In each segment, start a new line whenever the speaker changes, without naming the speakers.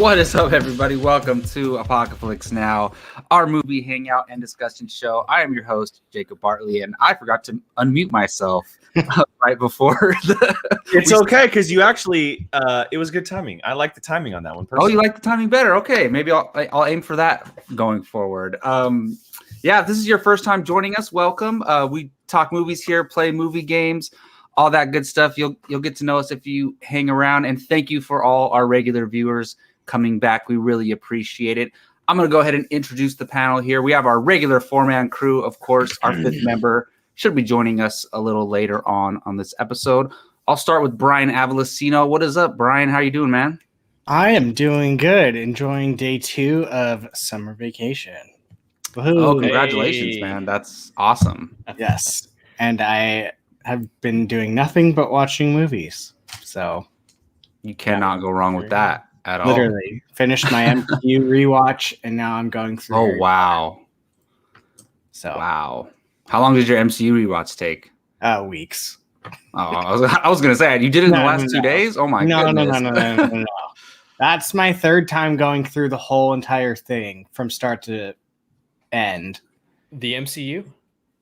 What is up, everybody? Welcome to Apocaflix Now, our movie hangout and discussion show. I am your host, Jacob Bartley, and I forgot to unmute myself right before
It's okay because you actually, it was good timing. I like the timing on that one.
Oh, you like the timing better? Okay, maybe I'll aim for that going forward. Yeah, if this is your first time joining us, welcome. We talk movies here, play movie games, all that good stuff. You'll get to know us if you hang around, and thank you for all our regular viewers coming back. We really appreciate it. I'm going to go ahead and introduce the panel here. We have our regular four-man crew, of course. Our fifth member should be joining us a little later on this episode. I'll start with Brian Avalosino. What is up, Brian? How you doing, man?
I am doing good. Enjoying day 2 of summer vacation.
Woo-hoo. Oh, congratulations, man. That's awesome.
Yes. And I have been doing nothing but watching movies. So
you cannot go wrong with that. At all.
Literally finished my MCU rewatch, and now I'm going through.
Oh wow!
So
wow, how long did your MCU rewatch take?
Weeks.
Oh, I was gonna say you did it in the last 2 days. Oh my goodness!
No. That's my third time going through the whole entire thing from start to end.
The MCU.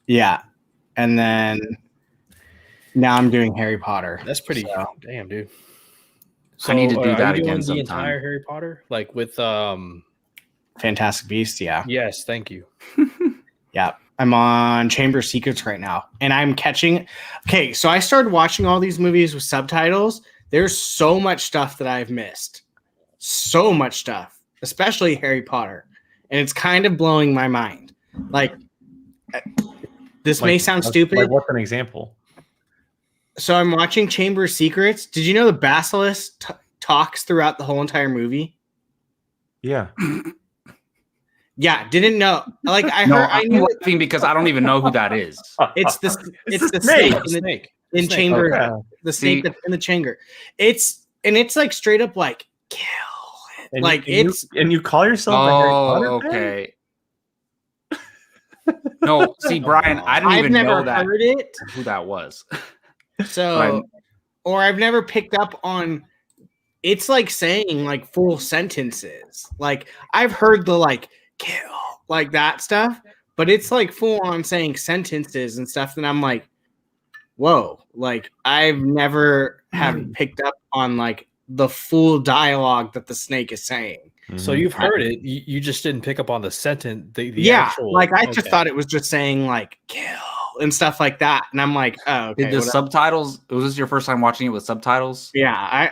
Yeah, and then now I'm doing Harry Potter.
That's pretty damn, dude.
So I need to do that again
the
sometime.
Entire Harry Potter, like with
Fantastic Beasts, yeah.
Yes, thank you.
Yeah, I'm on Chamber of Secrets right now, and I'm catching. Okay, so I started watching all these movies with subtitles. There's so much stuff that I've missed, so much stuff, especially Harry Potter, and it's kind of blowing my mind. Like, this may sound stupid.
Like, what's an example?
So I'm watching Chamber of Secrets. Did you know the basilisk talks throughout the whole entire movie?
Yeah.
Yeah, didn't know. Like I
no,
heard, I knew
laughing because I don't even know who that is.
It's the snake in chamber. Okay. The snake that's in the chamber. It's like straight up like kill.
And
like
you call yourself a Harry Potter
okay. No, see, Brian, I didn't even know that.
Heard it.
Who that was.
So, or I've never picked up on. It's like saying like full sentences. Like I've heard the like kill like that stuff, but it's like full on saying sentences and stuff. And I'm like, whoa! Like I've never have picked up on like the full dialogue that the snake is saying.
So you've heard it. You just didn't pick up on the sentence. The
actual, like I just thought it was just saying like kill and stuff like that, and I'm like, oh, okay.
Did the subtitles? Was this your first time watching it with subtitles?
Yeah,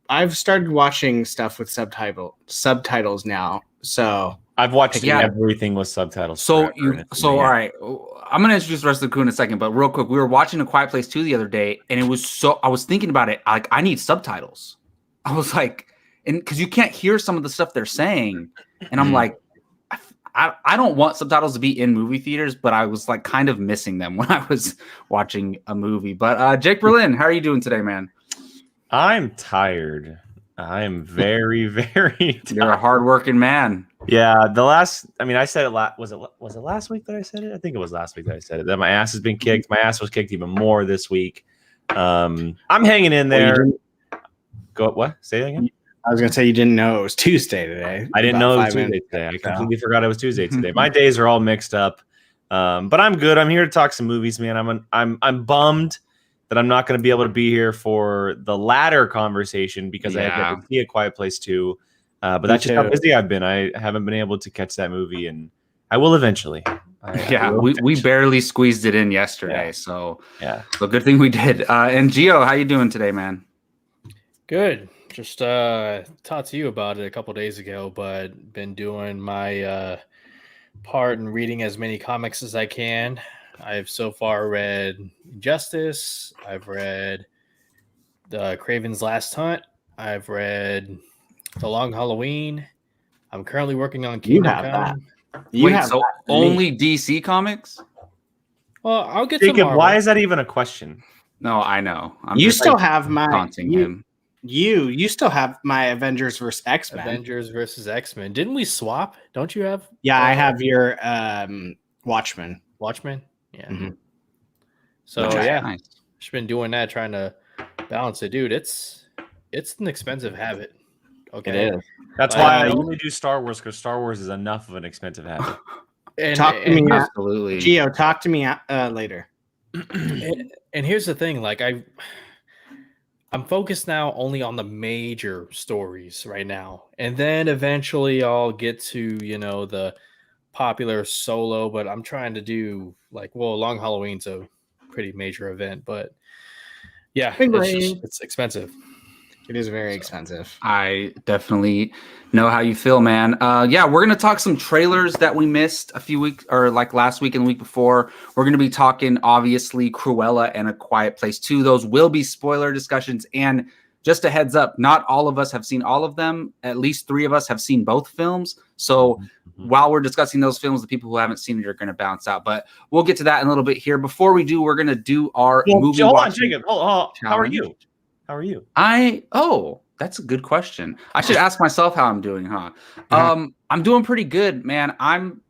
I've started watching stuff with subtitles now. So
I've watched everything with subtitles.
So all right, I'm gonna introduce the rest of the crew in a second, but real quick, we were watching A Quiet Place 2 the other day, and it was I was thinking about it, like I need subtitles. I was like, and because you can't hear some of the stuff they're saying, and I'm like. I don't want subtitles to be in movie theaters, but I was like kind of missing them when I was watching a movie. But Jake Berlin, how are you doing today, man?
I'm tired. I'm very, very tired.
You're a hardworking man.
Yeah, I said it was it last week that I said it? I think it was last week that I said it. That my ass has been kicked. My ass was kicked even more this week. I'm hanging in there. What? Say that again?
I was going to say you didn't know it was Tuesday today.
I didn't know it was Tuesday today. I completely forgot it was Tuesday today. My days are all mixed up. But I'm good. I'm here to talk some movies, man. I'm bummed that I'm not going to be able to be here for the latter conversation because I had to see A Quiet Place 2. But that's just how busy I've been. I haven't been able to catch that movie, and I will eventually.
We barely squeezed it in yesterday. So good thing we did. And Gio, how you doing today, man?
Good. Just talked to you about it a couple days ago, but been doing my part in reading as many comics as I can. I've so far read Justice. I've read Craven's Last Hunt. I've read The Long Halloween. I'm currently working on Kingdom Come.
Only DC comics?
Well, I'll get
Jacob,
to Marvel.
why is that even a question?
No, I know.
You still have my
taunting him.
You still have my Avengers versus X-Men.
Avengers versus X-Men. Didn't we swap? Don't you have?
Yeah, I have your Watchmen.
Watchmen? Yeah.
Mm-hmm.
So nice. Just been doing that, trying to balance it, dude. It's an expensive habit. Okay,
It is.
That's
Like,
why I only do Star Wars, because Star Wars is enough of an expensive habit.
Talk to me,
Absolutely.
Gio. Talk to me later.
and here's the thing, like I'm focused now only on the major stories right now, and then eventually I'll get to the popular solo. But I'm trying to do Long Halloween's a pretty major event, but yeah, it's expensive.
It is very expensive.
I definitely know how you feel, man. Yeah, we're going to talk some trailers that we missed a few weeks, or like last week and the week before. We're going to be talking, obviously, Cruella and A Quiet Place 2. Those will be spoiler discussions. And just a heads up, not all of us have seen all of them. At least 3 of us have seen both films. So while we're discussing those films, the people who haven't seen it are going to bounce out. But we'll get to that in a little bit here. Before we do, we're going to do our movie
Hold on,
watching
Jacob. How are you? How are you?
That's a good question. I should ask myself how I'm doing, huh? I'm doing pretty good, man. I'm,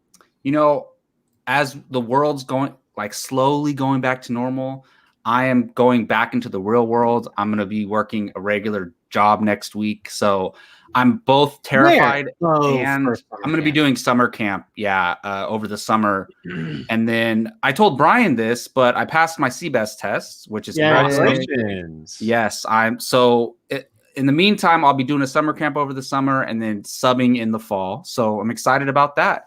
as the world's going slowly going back to normal, I am going back into the real world. I'm going to be working a regular job next week. So I'm both terrified and I'm going to be doing summer camp. Yeah. Over the summer. And then I told Brian this, but I passed my CBEST tests, which is
congratulations.
Yes. In the meantime, I'll be doing a summer camp over the summer and then subbing in the fall. So I'm excited about that.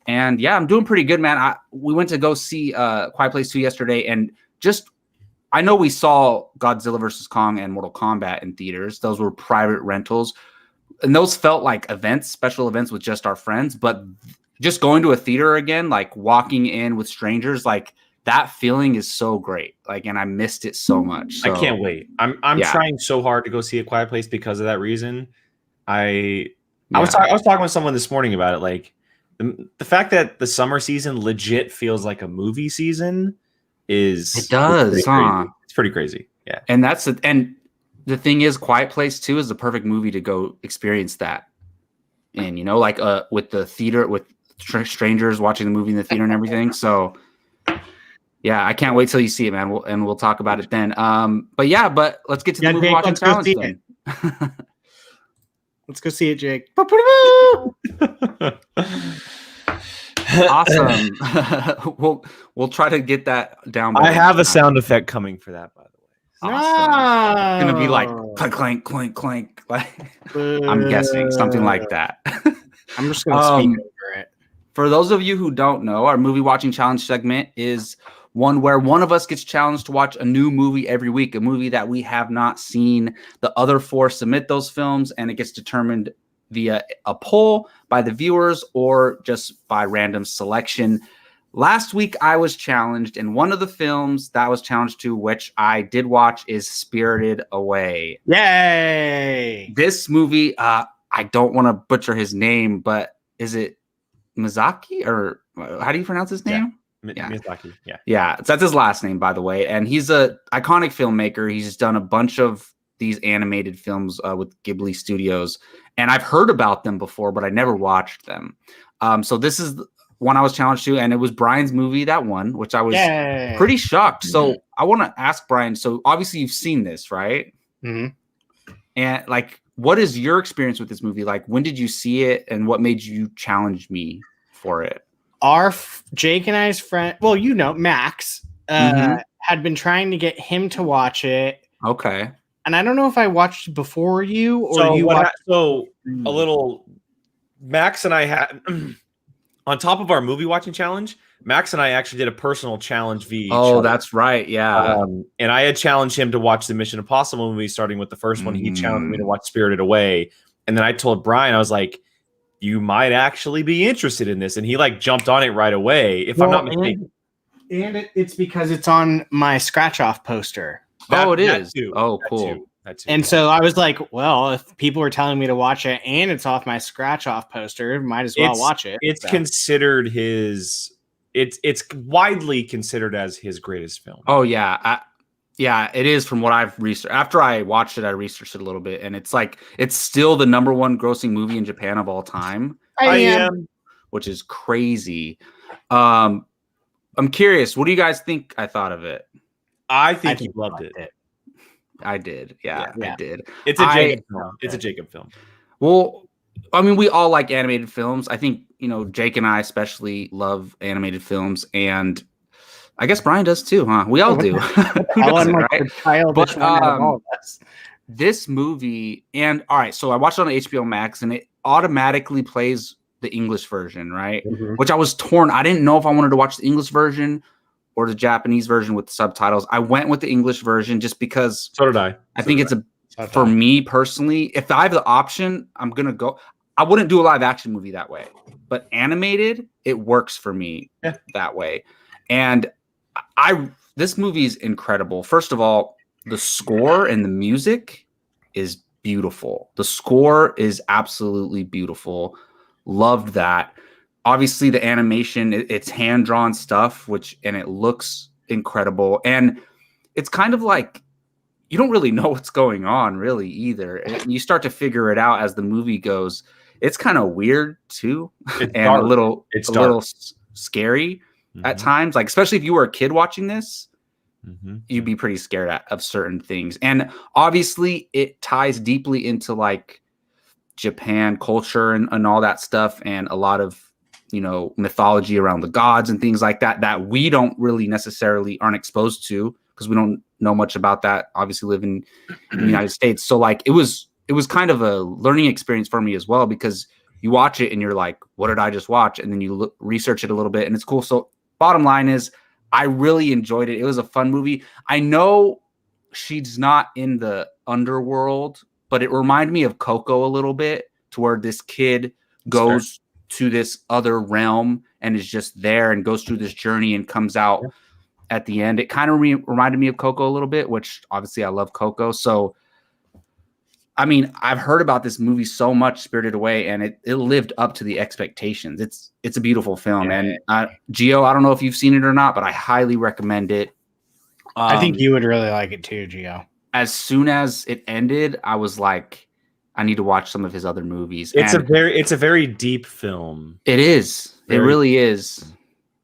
And yeah, I'm doing pretty good, man. We went to go see Quiet Place 2 yesterday, and I know we saw Godzilla vs. Kong and Mortal Kombat in theaters. Those were private rentals. And those felt like special events with just our friends. But just going to a theater again, like walking in with strangers, like that feeling is so great. And I missed it so much. So,
I can't wait. I'm trying so hard to go see A Quiet Place because of that reason. I was talking with someone this morning about it. Like the fact that the summer season legit feels like a movie season
it does, huh?
It's pretty crazy. Yeah.
And and the thing is, Quiet Place 2 is the perfect movie to go experience that. And with the theater, with strangers watching the movie in the theater and everything. So yeah, I can't wait till you see it, man. We'll talk about it then. But let's get to the movie watching challenge then.
Let's go see it, Jake.
Awesome. We'll try to get that down.
I have a sound effect coming for that, by the way.
Awesome. It's gonna be like clank, clank, clank, clank. I'm guessing something like that.
I'm just gonna speak over it.
For those of you who don't know, our movie watching challenge segment is one where one of us gets challenged to watch a new movie every week, a movie that we have not seen. The other 4 submit those films, and it gets determined via a poll by the viewers or just by random selection. Last week, I was challenged, and one of the films that I was challenged to, which I did watch, is Spirited Away.
Yay!
This movie, I don't want to butcher his name, but is it Miyazaki, or how do you pronounce his name?
Miyazaki. Yeah.
Yeah. So that's his last name, by the way. And he's a iconic filmmaker. He's done a bunch of these animated films with Ghibli Studios. And I've heard about them before, but I never watched them. So this is one I was challenged to, and it was Brian's movie that won, which I was pretty shocked. So I want to ask Brian, so obviously you've seen this, right?
Mm-hmm.
And what is your experience with this movie? When did you see it, and what made you challenge me for it?
Jake and I's friend, Max, had been trying to get him to watch it.
Okay.
And I don't know if I watched before you or you watched.
So a little, Max and I had, on top of our movie watching challenge, Max and I actually did a personal challenge via each other.
That's right. Yeah.
And I had challenged him to watch the Mission Impossible movie, starting with the first one. He challenged me to watch Spirited Away. And then I told Brian, I was like, you might actually be interested in this. And he jumped on it right away, if I'm not mistaken.
And it's because it's on my scratch off poster.
It is.
Too.
Oh, cool.
That too.
And so I was like, well, if people are telling me to watch it and it's off my scratch off poster, might as well watch it.
It's considered it's widely considered as his greatest film.
Oh yeah. It is, from what I've researched. After I watched it, I researched it a little bit, and it's still the #1 grossing movie in Japan of all time.
I am.
Which is crazy. I'm curious, what do you guys think I thought of it?
I think you loved it.
I did. Yeah, I did.
It's a Jacob film. It's a Jacob film.
Well, I mean, we all like animated films. I think, Jake and I especially love animated films, and I guess Brian does too, huh? We all do. Who doesn't, right?
The childish one out of all of us.
This movie, and all right, so I watched it on HBO Max, and it automatically plays the English version, right?
Mhm.
Which I was torn. I didn't know if I wanted to watch the English version or the Japanese version with the subtitles. I went with the English version just because
So did I.
I think it's for me personally, if I have the option, I'm going to go. I wouldn't do a live action movie that way, but animated, it works for me that way. And this movie is incredible. First of all, the score and the music is beautiful. The score is absolutely beautiful. Loved that. Obviously, the animation, it's hand-drawn stuff, and it looks incredible. And it's kind of like, you don't really know what's going on really either. And you start to figure it out as the movie goes. It's kind of weird too.
It's
and
dark.
a little scary at
Mhm.
times. Like, especially if you were a kid watching this,
Mhm.
you'd be pretty scared of certain things. And obviously it ties deeply into like Japan culture and all that stuff, and a lot of mythology around the gods and things like that we don't really necessarily aren't exposed to, because we don't know much about that, obviously living in the United States. So like it was kind of a learning experience for me as well, because you watch it and you're like, what did I just watch? And then you research it a little bit, and it's cool. So bottom line is, I really enjoyed it. It was a fun movie. I know she's not in the underworld, but it reminded me of Coco a little bit, to where this kid goes to this other realm and is just there and goes through this journey and comes out at the end. It kind of reminded me of Coco a little bit, which obviously I love Coco. So, I mean, I've heard about this movie so much, Spirited Away, and it lived up to the expectations. It's a beautiful film. And Gio, I don't know if you've seen it or not, but I highly recommend it.
I think you would really like it too, Gio.
As soon as it ended, I was like, I need to watch some of his other movies.
It's a very deep film.
It is. It really is.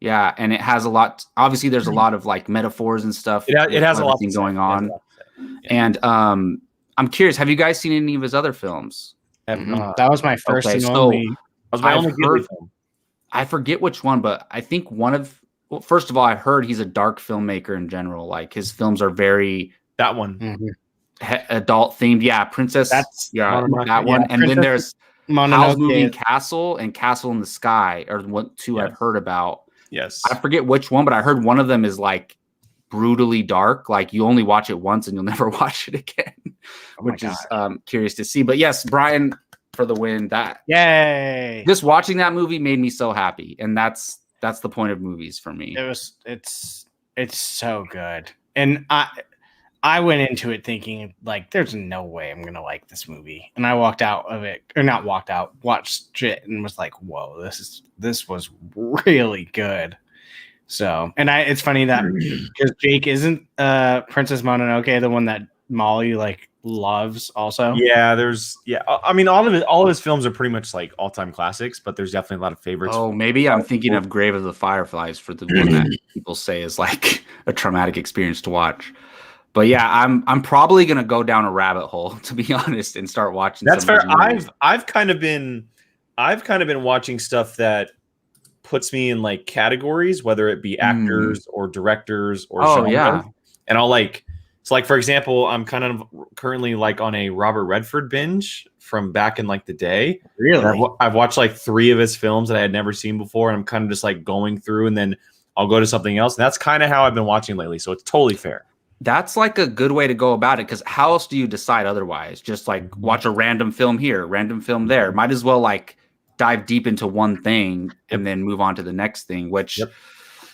Yeah, and it has a lot. Obviously, there's a lot of like metaphors and stuff.
It has a lot
going on. And I'm curious, have you guys seen any of his other films?
That was my first and only.
That was my only Ghibli film.
I forget which one, but I think well, first of all, I heard he's a dark filmmaker in general. Like his films are very
that one.
Adult themed. Yeah, Princess. That one. And then there's Howl's Moving Castle and Castle in the Sky are two I've heard about.
Yes.
I forget which one, but I heard one of them is like brutally dark. Like you only watch it once and you'll never watch it again, which is curious to see. But yes, Brian for the win.
Yay!
Just watching that movie made me so happy, and that's the point of movies for me.
It's so good, and I went into it thinking like, there's no way I'm gonna like this movie, and I watched it and was like, whoa, this was really good. So, and it's funny that because Jake isn't Princess Mononoke the one that Molly like loves also.
Yeah, I mean, all of his films are pretty much like all-time classics, but there's definitely a lot of favorites.
Oh, maybe I'm thinking of Grave of the Fireflies for the one that people say is like a traumatic experience to watch. But yeah, I'm probably gonna go down a rabbit hole, to be honest, and start watching.
That's fair. I've kind of been watching stuff that puts me in like categories, whether it be actors or directors or genre.
Yeah.
And I'll like, so like, for example, I'm kind of currently like on a Robert Redford binge from back in like the day.
Really?
I've watched like 3 of his films that I had never seen before, and I'm kind of just like going through, and then I'll go to something else. And that's kind of how I've been watching lately. So it's totally fair.
That's like a good way to go about it, because how else do you decide otherwise? Just like watch a random film here, random film there. Might as well like dive deep into one thing and then move on to the next thing, which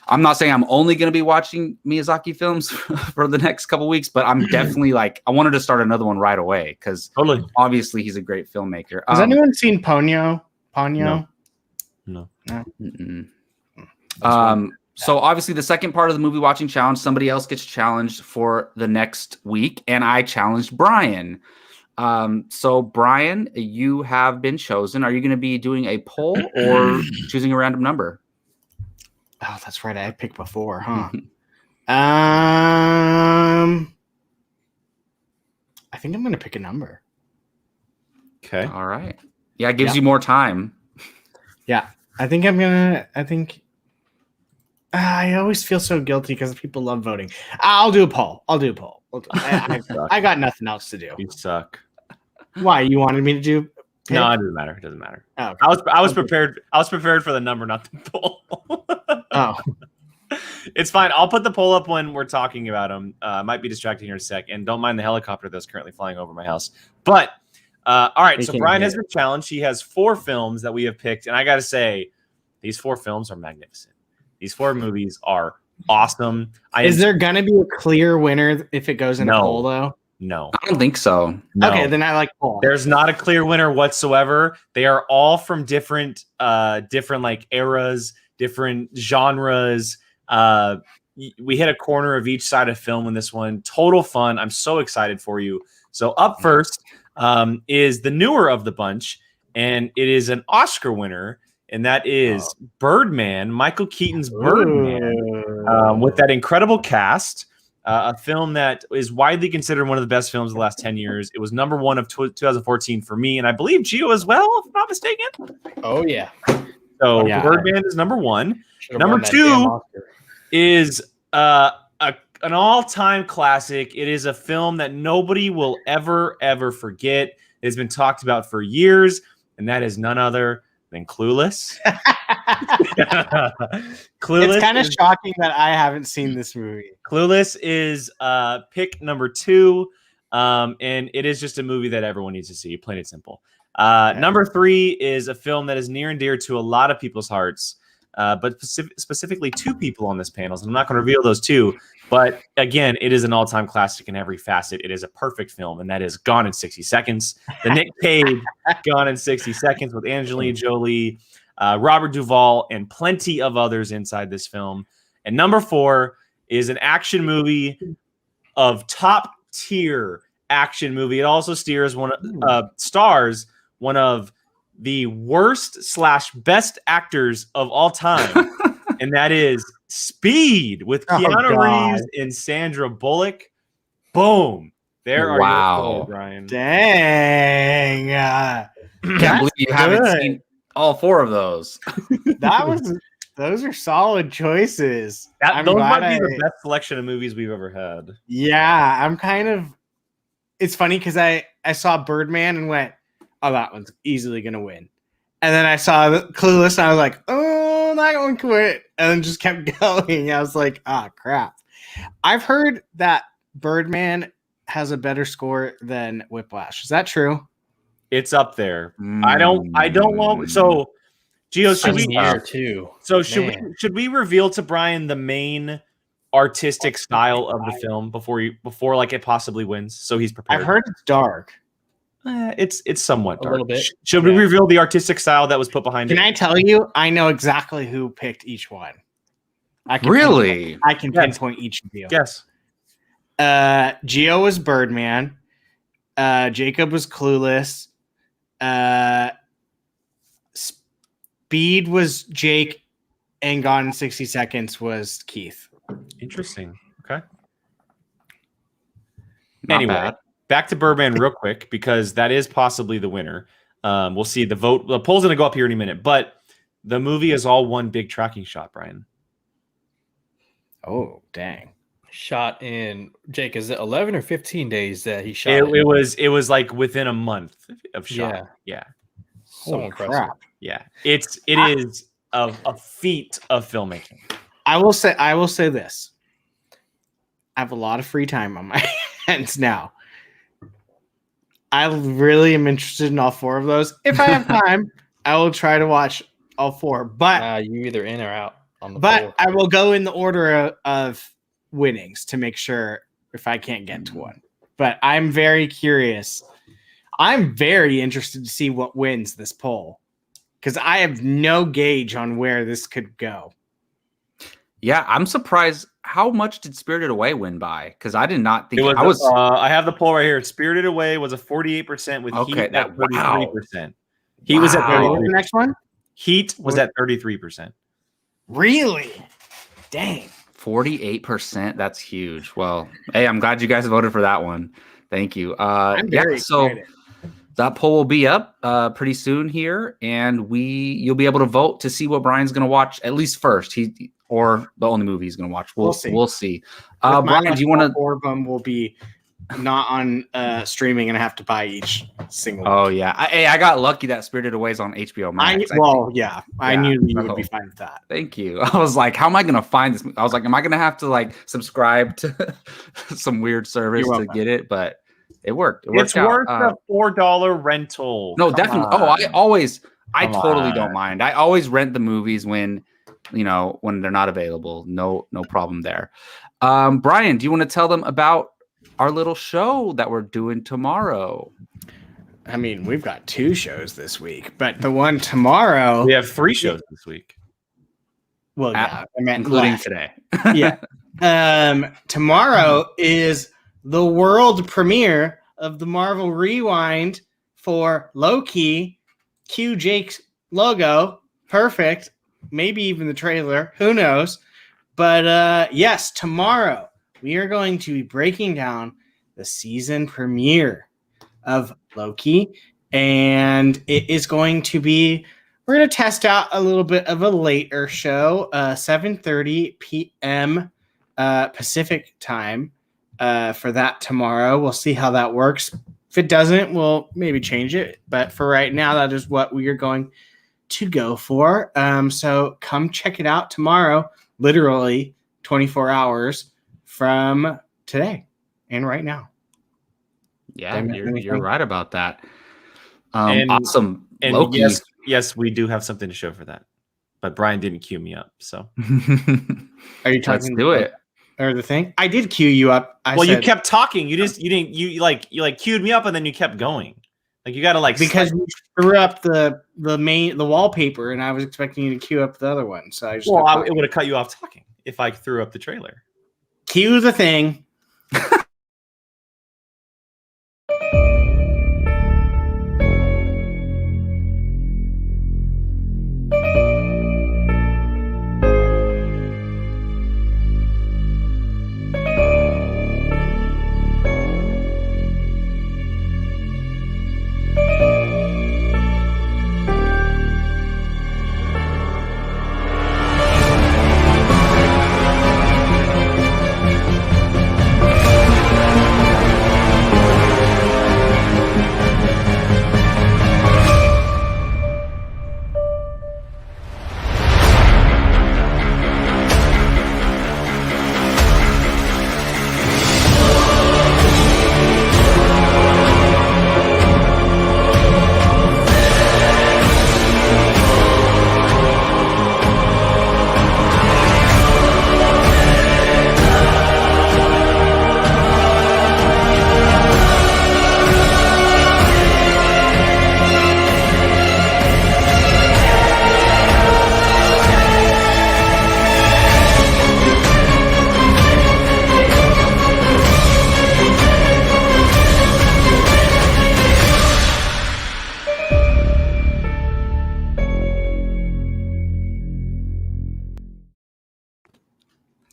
I'm not saying I'm only going to be watching Miyazaki films for the next couple weeks, but I'm definitely like, I wanted to start another one right away because obviously he's a great filmmaker.
Has anyone seen Ponyo?
No.
So obviously the second part of the movie watching challenge, somebody else gets challenged for the next week, and I challenged Brian. So Brian, you have been chosen. Are you going to be doing a poll or choosing a random number?
Oh, that's right. I picked before, huh? I think I'm going to pick a number.
Okay.
All right. Yeah, it gives you more time.
Yeah, I think I always feel so guilty because people love voting. I'll do a poll. I got nothing else to do.
You suck.
Why? You wanted me to do? Pick?
No, it doesn't matter. It doesn't matter.
Oh, okay.
I was prepared. I was prepared for the number, not the poll.
Oh,
It's fine. I'll put the poll up when we're talking about them. Might be distracting here in a sec, and don't mind the helicopter that's currently flying over my house. But all right, so Brian has been challenged. He has 4 films that we have picked, and I got to say, these 4 films are magnificent. These 4 movies are awesome.
Is there gonna be a clear winner if it goes in a poll though?
No,
I don't think so.
No.
Okay, then I like poll.
There's not a clear winner whatsoever. They are all from different like eras, different genres. We hit a corner of each side of film in this one. Total fun. I'm so excited for you. So up first is the newer of the bunch, and it is an Oscar winner, and that is Birdman, Michael Keaton's Birdman, with that incredible cast. A film that is widely considered one of the best films of the last 10 years. It was number 1 of 2014 for me, and I believe Gio as well, if I'm not mistaken.
Oh, yeah.
So Birdman is number 1. Number 2 is an all-time classic. It is a film that nobody will ever forget. It has been talked about for years, and that is none other than Clueless. Clueless.
It's kind of shocking that I haven't seen this movie.
Clueless is pick number 2, and it is just a movie that everyone needs to see, plain and simple. Number 3 is a film that is near and dear to a lot of people's hearts, but specifically 2 people on this panel. So I'm not going to reveal those 2, but again, it is an all-time classic in every facet. It is a perfect film, and that is Gone in 60 Seconds. The Nick Cage Gone in 60 Seconds with Angelina Jolie, Robert Duvall, and plenty of others inside this film. And number 4 is an action movie of top-tier action movie. It also stars one of the worst/best actors of all time, and that is Speed with Keanu Reeves and Sandra Bullock. Boom! There are your 4, Brian.
Dang!
Can't believe you haven't seen all 4 of those.
Those are solid choices.
Those might be the best selection of movies we've ever had.
Yeah, I'm kind of. It's funny because I saw Birdman and went, "Oh, that one's easily gonna win," and then I saw Clueless and I was like, "Oh, that one quit," and then just kept going. I was like, "Ah, crap." I've heard that Birdman has a better score than Whiplash. Is that true?
It's up there. I don't want. So, Gio, should we reveal to Brian the main artistic style of the film before like it possibly wins, so he's prepared?
I've heard it's dark.
It's somewhat dark.
A little bit.
Should we reveal the artistic style that was put behind it?
Can I tell you? I know exactly who picked each one. I can pinpoint each of you.
Yes.
Gio was Birdman. Jacob was Clueless. Speed was Jake, and Gone in 60 Seconds was Keith.
Interesting. Okay.
Not
Anyway,
bad.
back to Birdman real quick, because that is possibly the winner. We'll see the vote. The poll's going to go up here in a minute, but the movie is all one big tracking shot, Brian.
Oh, dang.
Shot in, Jake, is it 11 or 15 days that he shot?
It was like within a month of shot. Yeah.
So
Holy
impressive.
crap.
Yeah. It is a feat of filmmaking.
I will say this. I have a lot of free time on my hands now. I really am interested in all 4 of those. If I have time, I will try to watch all 4. But
you either in or out on the
But I will go in the order of winnings to make sure if I can't get to one. But I'm very curious. I'm very interested to see what wins this poll, because I have no gauge on where this could go.
Yeah, I'm surprised. How much did Spirited Away win by? Because I did not think
I have the poll right here. Spirited Away was a 48% with Heat at 33%. Heat was at 33%.
The next one?
Heat was at 33%.
Really? Dang.
48%. That's huge. Well, hey, I'm glad you guys voted for that one. Thank you.
I'm very excited.
that poll will be up pretty soon here, and you'll be able to vote to see what Brian's going to watch at least first. Or the only movie he's going to watch. We'll see. Brian, do you want to?
Four of them will be not on streaming, and I have to buy each single.
Oh yeah, I got lucky that Spirited Away is on HBO Max.
I knew you would be fine with that.
Thank you. I was like, how am I going to find this? I was like, am I going to have to like subscribe to some weird service to get it? But it worked.
It's worth the $4 rental.
No, definitely. I totally don't mind. I always rent the movies when they're not available. No problem there. Brian, do you want to tell them about our little show that we're doing tomorrow?
I mean, we've got 2 shows this week, but the one tomorrow,
we have 3 shows this week.
Well, yeah, I meant
including today.
Yeah. Tomorrow is the world premiere of the Marvel Rewind for Loki. Cue Jake's logo. Perfect. Maybe even the trailer. Who knows? But yes, tomorrow we are going to be breaking down the season premiere of Loki. And it is going to be, we're going to test out a little bit of a later show, 7:30 p.m. Pacific time for that tomorrow. We'll see how that works. If it doesn't, we'll maybe change it. But for right now, that is what we are going to go for. So come check it out tomorrow, literally 24 hours from today and right now.
Yeah, you're right about that.
And,
awesome.
And
Loki.
yes, we do have something to show for that. But Brian didn't cue me up, so
are you talking?
Let's do it.
Or the thing? I did cue you up.
You kept talking. You queued me up and then you kept going. Like you got to
because you threw up the wallpaper and I was expecting you to queue up the other one. So I just
it would have cut you off talking if I threw up the trailer.
Cue the thing.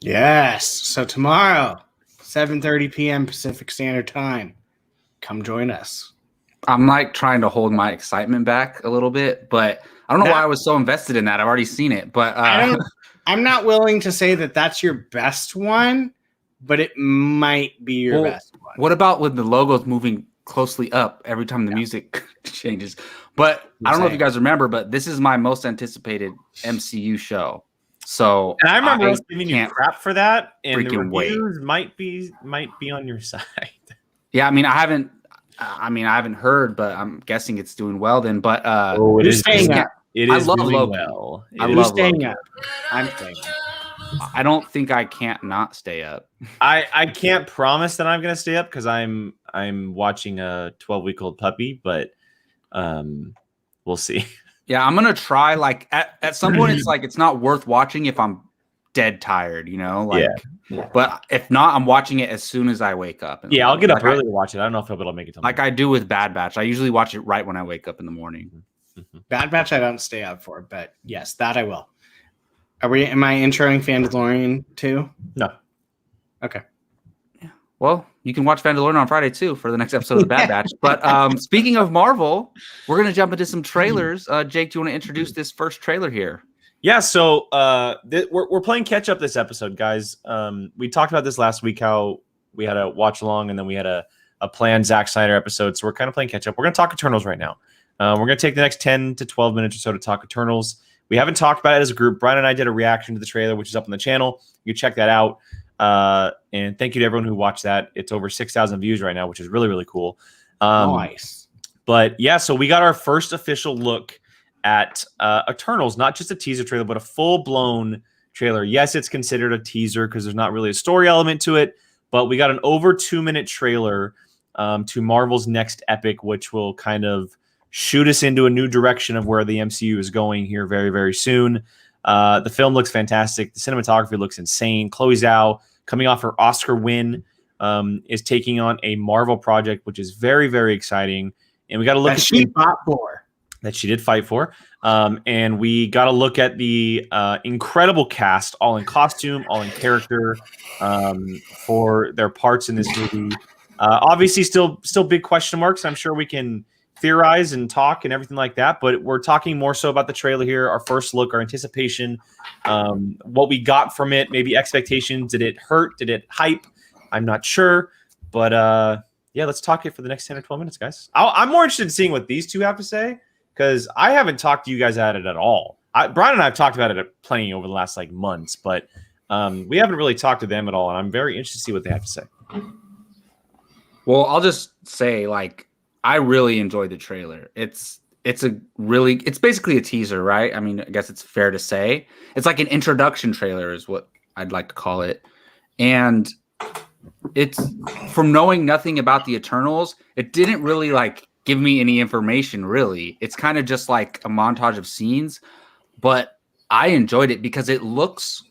Yes. So tomorrow, 7:30 p.m. Pacific Standard Time. Come join us.
I'm like trying to hold my excitement back a little bit, but I don't know why I was so invested in that. I've already seen it, but
I'm not willing to say that that's your best one, but it might be your best one.
What about when the logo's moving closely up every time the music changes? But I don't know if you guys remember, but this is my most anticipated MCU show. So
and I remember us giving you crap for that, and the reviews might be on your side.
Yeah, I mean, I haven't heard, but I'm guessing it's doing well then. But
it is staying up. It is
I love
doing
Loki.
well.
I love
staying
Loki.
up. I'm staying up.
I don't think I can't not stay up.
I can't promise that I'm going to stay up because I'm watching a 12-week-old puppy, but we'll see.
Yeah, I'm gonna try. Like at some point, it's like it's not worth watching if I'm dead tired, you know. Like, but if not, I'm watching it as soon as I wake up.
Yeah, I'll get up early to watch it. I don't know if I'll be able to make it.
Like I do with Bad Batch. I usually watch it right when I wake up in the morning.
Bad Batch, I don't stay up for, but yes, that I will. Am I introing Fandalorian too?
No.
Okay.
Yeah. Well, you can watch Mandalorian on Friday too for the next episode of the Bad Batch. But speaking of Marvel, we're gonna jump into some trailers. Jake, do you want to introduce this first trailer here?
Yeah, so we're playing catch up this episode, guys. We talked about this last week, how we had a watch along, and then we had a planned Zack Snyder episode. So we're kind of playing catch up. We're gonna talk Eternals right now. We're gonna take the next 10 to 12 minutes or so to talk Eternals. We haven't talked about it as a group. Brian and I did a reaction to the trailer, which is up on the channel. You can check that out. And thank you to everyone who watched that. It's over 6,000 views right now, which is really, really cool.
Nice.
But yeah, so we got our first official look at Eternals, not just a teaser trailer, but a full-blown trailer. Yes, it's considered a teaser because there's not really a story element to it, but we got an over 2-minute trailer to Marvel's next epic, which will kind of shoot us into a new direction of where the MCU is going here very, very soon. The film looks fantastic. The cinematography looks insane. Chloe Zhao, coming off her Oscar win, is taking on a Marvel project, which is very, very exciting. And we got to look
That she fought for.
That she did fight for. And we got to look at the incredible cast, all in costume, all in character, for their parts in this movie. Obviously, still big question marks. I'm sure we can theorize and talk and everything like that, but we're talking more so about the trailer here, our first look, our anticipation, what we got from it, maybe expectations. Did it hurt? Did it hype? I'm not sure, but yeah, let's talk it for the next 10 or 12 minutes, guys. I'm more interested in seeing what these two have to say, because I haven't talked to you guys about it at all. Brian and I have talked about it plenty over the last months, but we haven't really talked to them at all, and I'm very interested to see what they have to say.
Well, I'll just say, I really enjoyed the trailer. It's basically a teaser, right? I mean, I guess it's fair to say. It's like an introduction trailer is what I'd like to call it. And it's, from knowing nothing about the Eternals, it didn't really give me any information, really. It's kind of just like a montage of scenes, but I enjoyed it because it looks,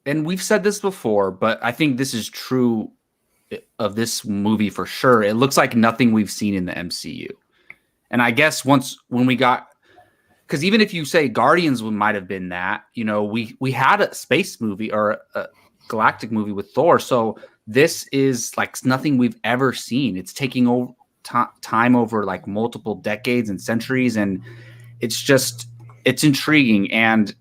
and we've said this before, but I think this is true of this movie for sure. It looks like nothing we've seen in the MCU. And I guess when we got, because even if you say Guardians might have been that, we had a space movie or a galactic movie with Thor. So this is nothing we've ever seen. It's taking over time over multiple decades and centuries. And it's intriguing. And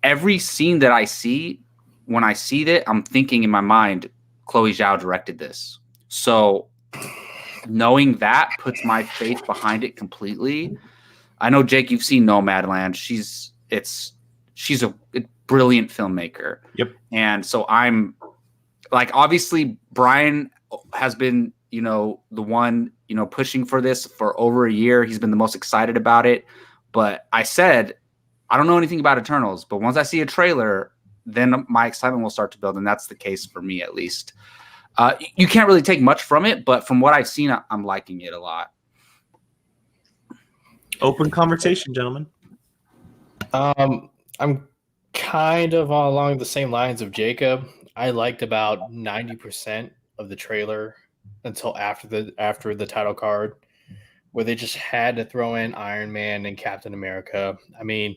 every scene that I see, when I see it, I'm thinking in my mind, Chloe Zhao directed this. So knowing that puts my faith behind it completely. I know, Jake, you've seen Nomadland. She's a brilliant filmmaker.
Yep.
And so I'm obviously Brian has been, the one, pushing for this for over a year. He's been the most excited about it. But I said, I don't know anything about Eternals, but once I see a trailer, then my excitement will start to build, and that's the case for me, at least. You can't really take much from it, but from what I've seen, I'm liking it a lot.
Open conversation, gentlemen.
I'm kind of along the same lines of Jacob. I liked about 90% of the trailer until after the title card, where they just had to throw in Iron Man and Captain America. I mean,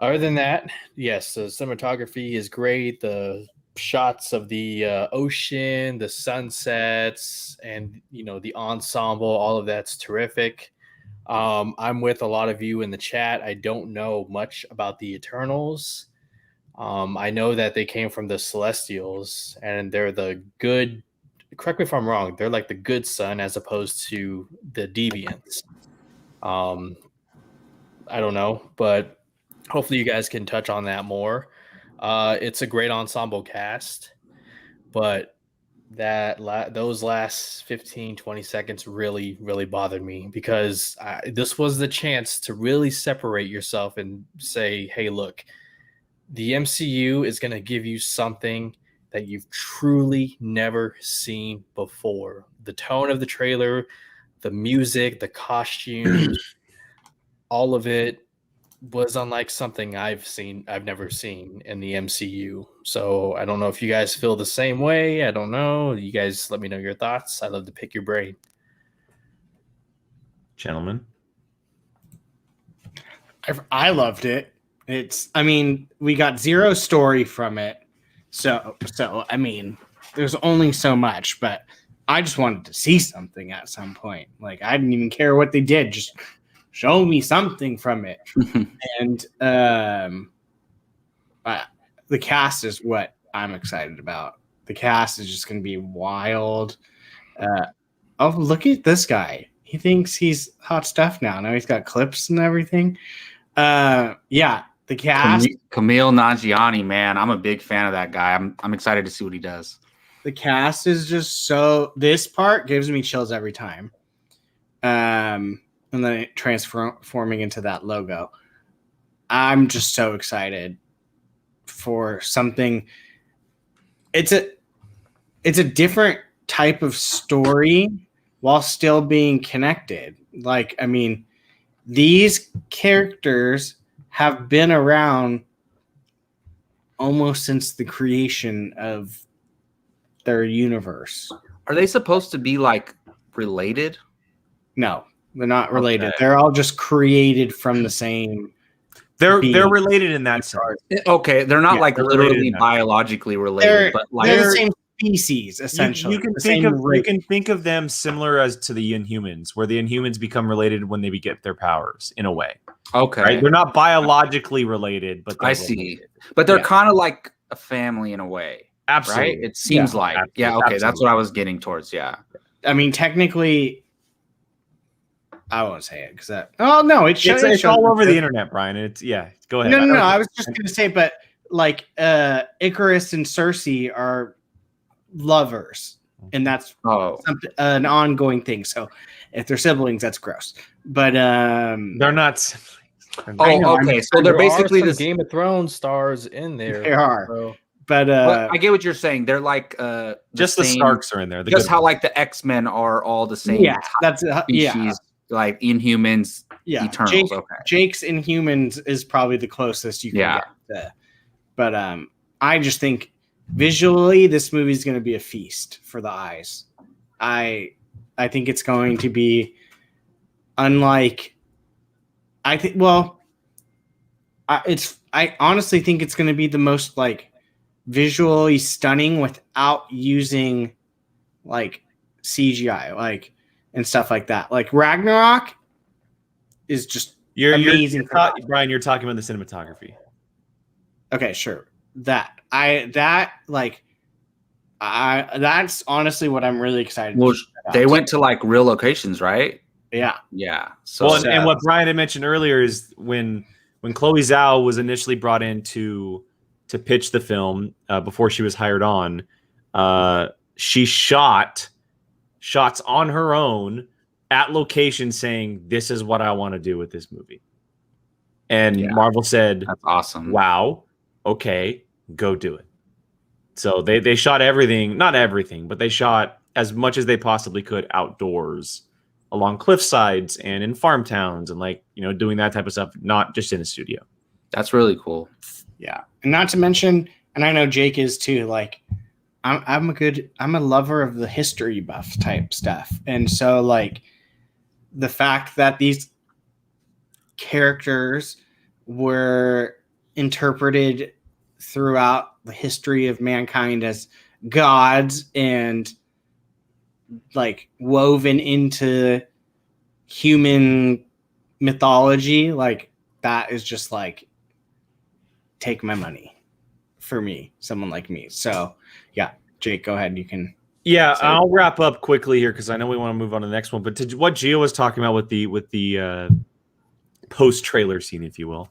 other than that, yes, the cinematography is great. The shots of the ocean, the sunsets, and the ensemble, all of that's terrific. I'm with a lot of you in the chat. I don't know much about the Eternals. I know that they came from the Celestials, and they're the good. Correct me if I'm wrong. They're like the good son as opposed to the deviants. I don't know, but hopefully you guys can touch on that more. It's a great ensemble cast, but those last 15-20 seconds really, really bothered me, because this was the chance to really separate yourself and say, hey, look, the MCU is going to give you something that you've truly never seen before. The tone of the trailer, the music, the costumes, all of it was unlike something I've never seen in the MCU. So I don't know if you guys feel the same way. I don't know. You guys let me know your thoughts. I'd love to pick your brain.
Gentlemen.
I loved it. We got zero story from it. So I mean, there's only so much, but I just wanted to see something at some point. Like I didn't even care what they did, just show me something from it. And the cast is what I'm excited about. The cast is just going to be wild. Oh, look at this guy. He thinks he's hot stuff now. Now he's got clips and everything. Yeah, the cast.
Camille Nanjiani, man, I'm a big fan of that guy. I'm excited to see what he does.
The cast is just so. This part gives me chills every time. And then it transforming into that logo. I'm just so excited for something. It's a different type of story while still being connected. Like, I mean, these characters have been around almost since the creation of their universe.
Are they supposed to be like related?
No, they're not related.
Okay.
They're all just created from the same.
They're
being.
related in that sense.
Okay, they're not like
they're
literally
related.
biologically related, but like
They're the same species, essentially.
You can
The
think
same
of
race.
you can think of them similar as to the Inhumans, where the Inhumans become related when they get their powers in a way.
okay.
Right? They're not biologically related, but they're
I see.
related.
But they're
Yeah.
kind of like a family in a way,
Absolutely.
right? It seems like. Yeah, okay, that's
absolutely.
what I was getting towards, yeah.
I mean, technically, I won't say it because that. Oh no,
It's all over the internet, Brian. It's Go ahead.
No. I was just gonna say, but like Icarus and Cersei are lovers, and that's
Oh,
an ongoing thing. So if they're siblings, that's gross. But
They're not siblings.
I know,
okay. So they're
There
basically
are some
this.
Game of Thrones stars in there.
They are.
So
but
But I get what you're saying. They're like
Just the
same-
Starks are in there. The
Just
good
how
ones.
like the X-Men are all the same
yeah, that's
species,
yeah,
like Inhumans,
yeah.
Eternals. Okay.
Jake's Inhumans is probably the closest you can
Yeah.
get to. But I just think visually this movie is going to be a feast for the eyes. I think it's going to be unlike. I think. Well, I honestly think it's going to be the most like visually stunning without using like CGI, like and stuff like that. Like Ragnarok is just amazing.
Brian, you're talking about the cinematography.
Okay, sure. That's honestly what I'm really excited
Well,
about.
they went to like real locations, right?
Yeah.
Yeah. So
Well, and what Brian had mentioned earlier is when Chloe Zhao was initially brought in to pitch the film before she was hired on, she shot shots on her own at location saying, "This is what I want to do with this movie." And
Yeah.
Marvel said,
that's awesome.
"Wow, okay, go do it." So they shot everything, not everything, but they shot as much as they possibly could outdoors, along cliff sides and in farm towns, and doing that type of stuff, not just in a studio.
That's really cool.
Yeah. And not to mention, and I know Jake is too, like I'm a lover of the history buff type stuff. And so like the fact that these characters were interpreted throughout the history of mankind as gods and like woven into human mythology, like that is just like take my money for me, someone like me. So yeah, Jake, go ahead. You can.
Yeah,
So-
I'll wrap up quickly here because I know we want to move on to the next one. But to what Gio was talking about with the post trailer scene, if you will,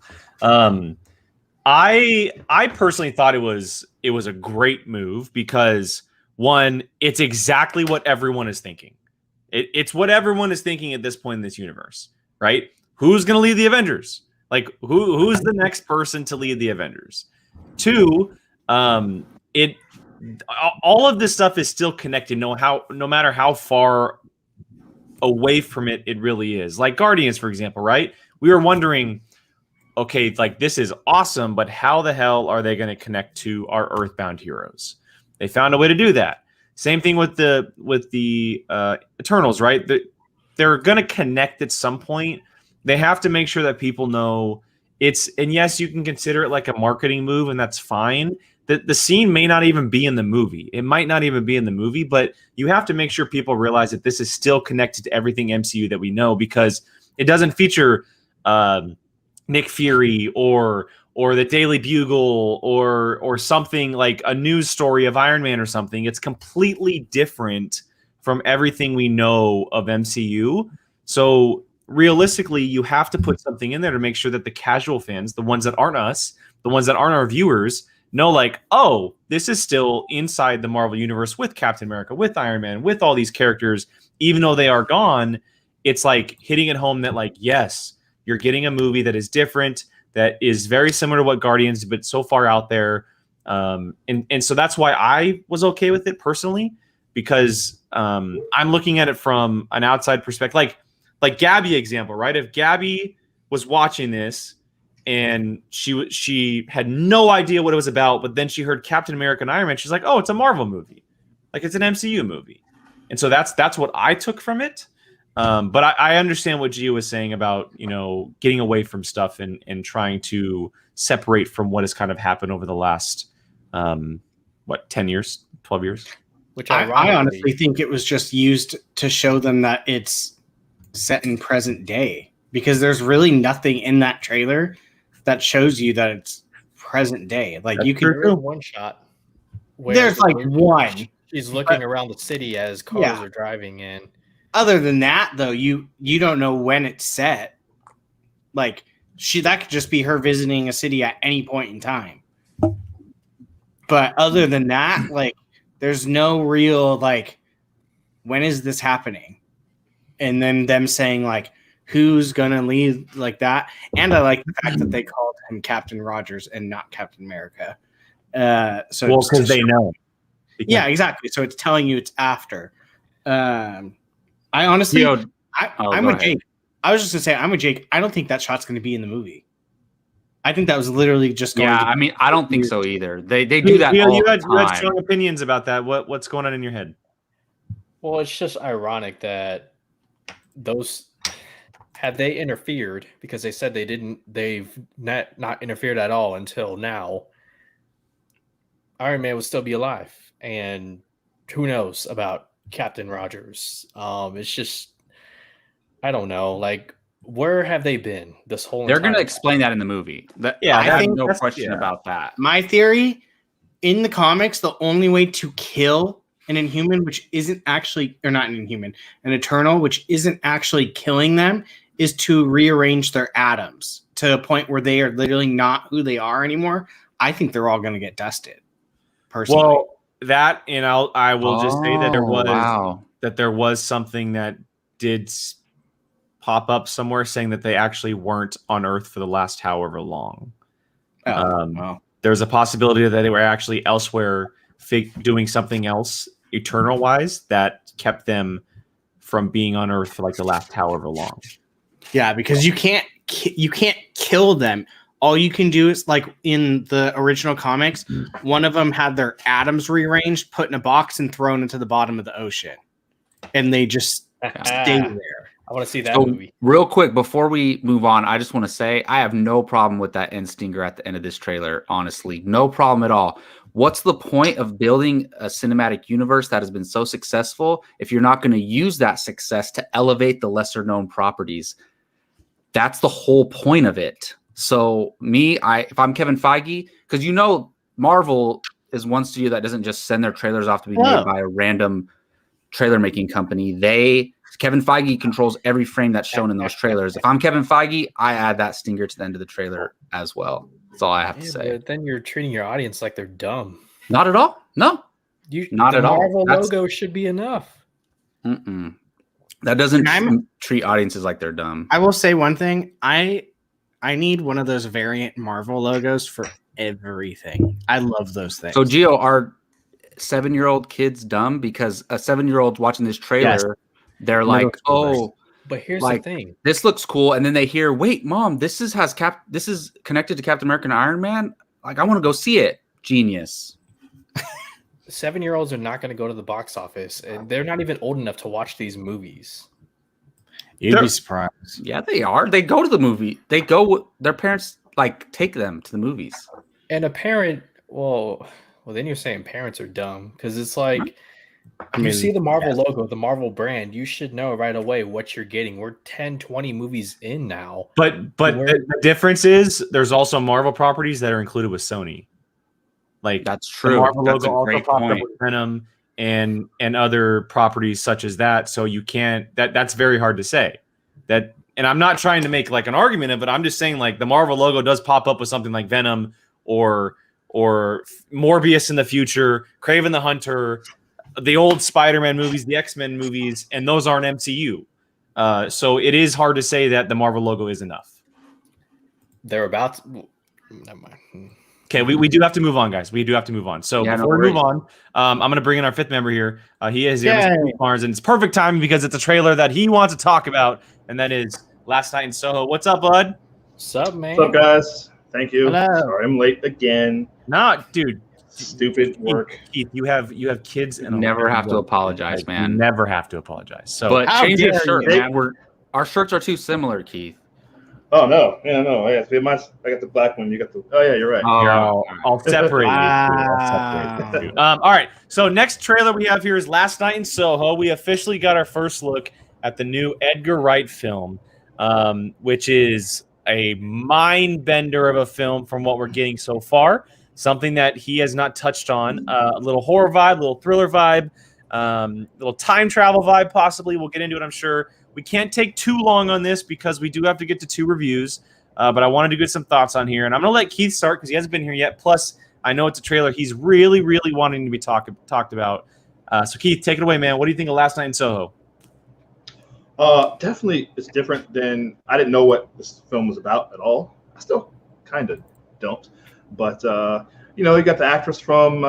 I personally thought it was a great move because one, it's exactly what everyone is thinking. It's what everyone is thinking at this point in this universe, right? Who's going to lead the Avengers? Like who's the next person to lead the Avengers? Two, all of this stuff is still connected. No matter how far away from it really is. Like Guardians, for example, right? We were wondering, okay, like this is awesome, but how the hell are they going to connect to our Earthbound heroes? They found a way to do that. Same thing with the Eternals, right? They're going to connect at some point. They have to make sure that people know it's. And yes, you can consider it like a marketing move, and that's fine. the scene may not even be in the movie. It might not even be in the movie, but you have to make sure people realize that this is still connected to everything MCU that we know, because it doesn't feature Nick Fury or the Daily Bugle or something like a news story of Iron Man or something. It's completely different from everything we know of MCU. So realistically, you have to put something in there to make sure that the casual fans, the ones that aren't us, the ones that aren't our viewers, know like, oh, this is still inside the Marvel Universe with Captain America, with Iron Man, with all these characters. Even though they are gone, it's like hitting it home that like, yes, you're getting a movie that is different, that is very similar to what Guardians, but so far out there. And so that's why I was okay with it personally, because I'm looking at it from an outside perspective. Like Gabby example, right? If Gabby was watching this and she had no idea what it was about, but then she heard Captain America and Iron Man, she's like, oh, it's a Marvel movie. Like it's an MCU movie. And so that's what I took from it. But I understand what Gio was saying about, getting away from stuff and trying to separate from what has kind of happened over the last, 10 years, 12 years.
Which I honestly think it was just used to show them that it's set in present day, because there's really nothing in that trailer that shows you that it's present day. Like
That's
you can
do one shot.
There's like one.
She's looking around the city as cars are driving in.
Other than that, though, you don't know when it's set. Like that could just be her visiting a city at any point in time. But other than that, like there's no real like, when is this happening? And then them saying like, who's gonna lead like that? And I like the fact that they called him Captain Rogers and not Captain America. So
because they know.
Yeah, exactly. So it's telling you it's after. I honestly, I'm with Jake. I was just gonna say I'm with Jake. I don't think that shot's gonna be in the movie. I think that was literally just going.
I mean, I don't think so either. They do that.
You had strong opinions about that. What's going on in your head?
Well, it's just ironic that those had they interfered, because they said they've not interfered at all until now. Iron Man would still be alive, and who knows about Captain Rogers? It's just, I don't know. Like, where have they been this whole?
They're going to explain that in the movie. I think no question about that.
My theory, in the comics, the only way to kill an Inhuman, which isn't actually, or not an Inhuman, an Eternal, which isn't actually killing them, is to rearrange their atoms to a point where they are literally not who they are anymore. I think they're all going to get dusted. Personally.
Well, that, and I will just say that there was something that did pop up somewhere saying that they actually weren't on Earth for the last however long. There's a possibility that they were actually elsewhere doing something else eternal wise that kept them from being on Earth for like the last however long.
Yeah, because you can't kill them. All you can do is, like in the original comics, one of them had their atoms rearranged, put in a box, and thrown into the bottom of the ocean, and they just stay there.
I want to see that movie.
Real quick, before we move on, I just want to say I have no problem with that end stinger at the end of this trailer. Honestly, no problem at all. What's the point of building a cinematic universe that has been so successful if you're not going to use that success to elevate the lesser known properties? That's the whole point of it. So if I'm Kevin Feige, because Marvel is one studio that doesn't just send their trailers off to be made by a random trailer making company. Kevin Feige controls every frame that's shown in those trailers. If I'm Kevin Feige, I add that stinger to the end of the trailer as well. That's all I have to say.
But then you're treating your audience like they're dumb.
Not at all. No, not at all.
The Marvel logo should be enough.
That doesn't treat audiences like they're dumb.
I will say one thing. I need one of those variant Marvel logos for everything. I love those things.
So, Gio, are 7-year-old kids dumb? Because a 7-year-old watching this trailer, they're like, "Oh,
but here's the thing.
This looks cool," and then they hear, "Wait, Mom, this is connected to Captain America and Iron Man. Like, I want to go see it." Genius.
7-year-olds are not going to go to the box office, and they're not even old enough to watch these movies.
You'd be surprised.
Yeah, they are. They go to the movie. Their parents take them to the movies.
And a parent Well, then you're saying parents are dumb because it's like
I
you
mean,
see the Marvel
yes.
logo, the Marvel brand, you should know right away what you're getting. We're 10, 20 movies in now.
But the difference is there's also Marvel properties that are included with Sony. Like
That's
the
true.
Marvel
That's
logo
a
also
great
popped up
point.
with Venom and other properties such as that. So you can't that's very hard to say. That and I'm not trying to make like an argument of it. I'm just saying like the Marvel logo does pop up with something like Venom or Morbius in the future, Kraven the Hunter, the old Spider-Man movies, the X-Men movies, and those aren't MCU. So it is hard to say that the Marvel logo is enough.
They're about to, never mind.
Okay, we do have to move on, guys. We do have to move on. So
Yeah, no
before we move
worries.
on, I'm going to bring in our fifth member here. He is here,
Yay.
Mr. Pete Barnes, and it's perfect timing because it's a trailer that he wants to talk about, and that is Last Night in Soho. What's up, bud?
Sup, man?
What's up, guys? Thank you.
Hello.
Sorry, I'm late again.
Nah, dude.
Stupid work.
Keith, you have kids and
Never have to
work.
apologize,
Like,
man.
You never have to apologize. So,
But
How
change your
dare
shirt,
you.
man. Our shirts are too similar, Keith.
Oh no, yeah, no. I got the black one. You got the. Oh yeah, you're right.
here,
Oh,
I'll separate you. I'll separate you. All right. So next trailer we have here is Last Night in Soho. We officially got our first look at the new Edgar Wright film, which is a mind bender of a film from what we're getting so far. Something that he has not touched on. A little horror vibe, a little thriller vibe, little time travel vibe possibly. We'll get into it, I'm sure. We can't take too long on this because we do have to get to 2 reviews. But I wanted to get some thoughts on here. And I'm going to let Keith start because he hasn't been here yet. Plus, I know it's a trailer he's really, really wanting to be talked about. So, Keith, take it away, man. What do you think of Last Night in Soho?
Definitely, it's different than I didn't know what this film was about at all. I still kind of don't, but you got the actress from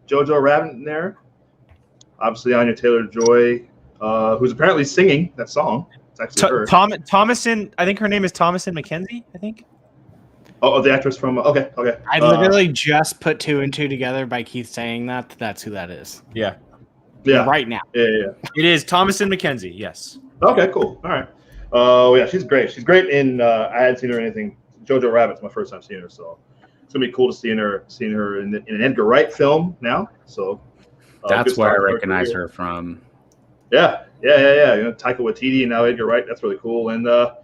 Jojo Rabbit in there. Obviously, Anya Taylor-Joy, who's apparently singing that song. It's actually her.
Thomasin, I think her name is Thomasin McKenzie. I think.
Oh, the actress from. Okay.
I literally just put 2 and 2 together by Keith saying that. That's who that is.
Yeah.
Yeah.
Right now.
Yeah.
It is Thomasin McKenzie. Yes.
Okay, cool. All right. Yeah, she's great. She's great in. I hadn't seen her in anything. Jojo Rabbit's my first time seeing her, so it's gonna be cool to seeing her in an Edgar Wright film now. So
that's
good
where I
start to
recognize
career.
her from.
Yeah. Taika Waititi and now Edgar Wright. That's really cool. And I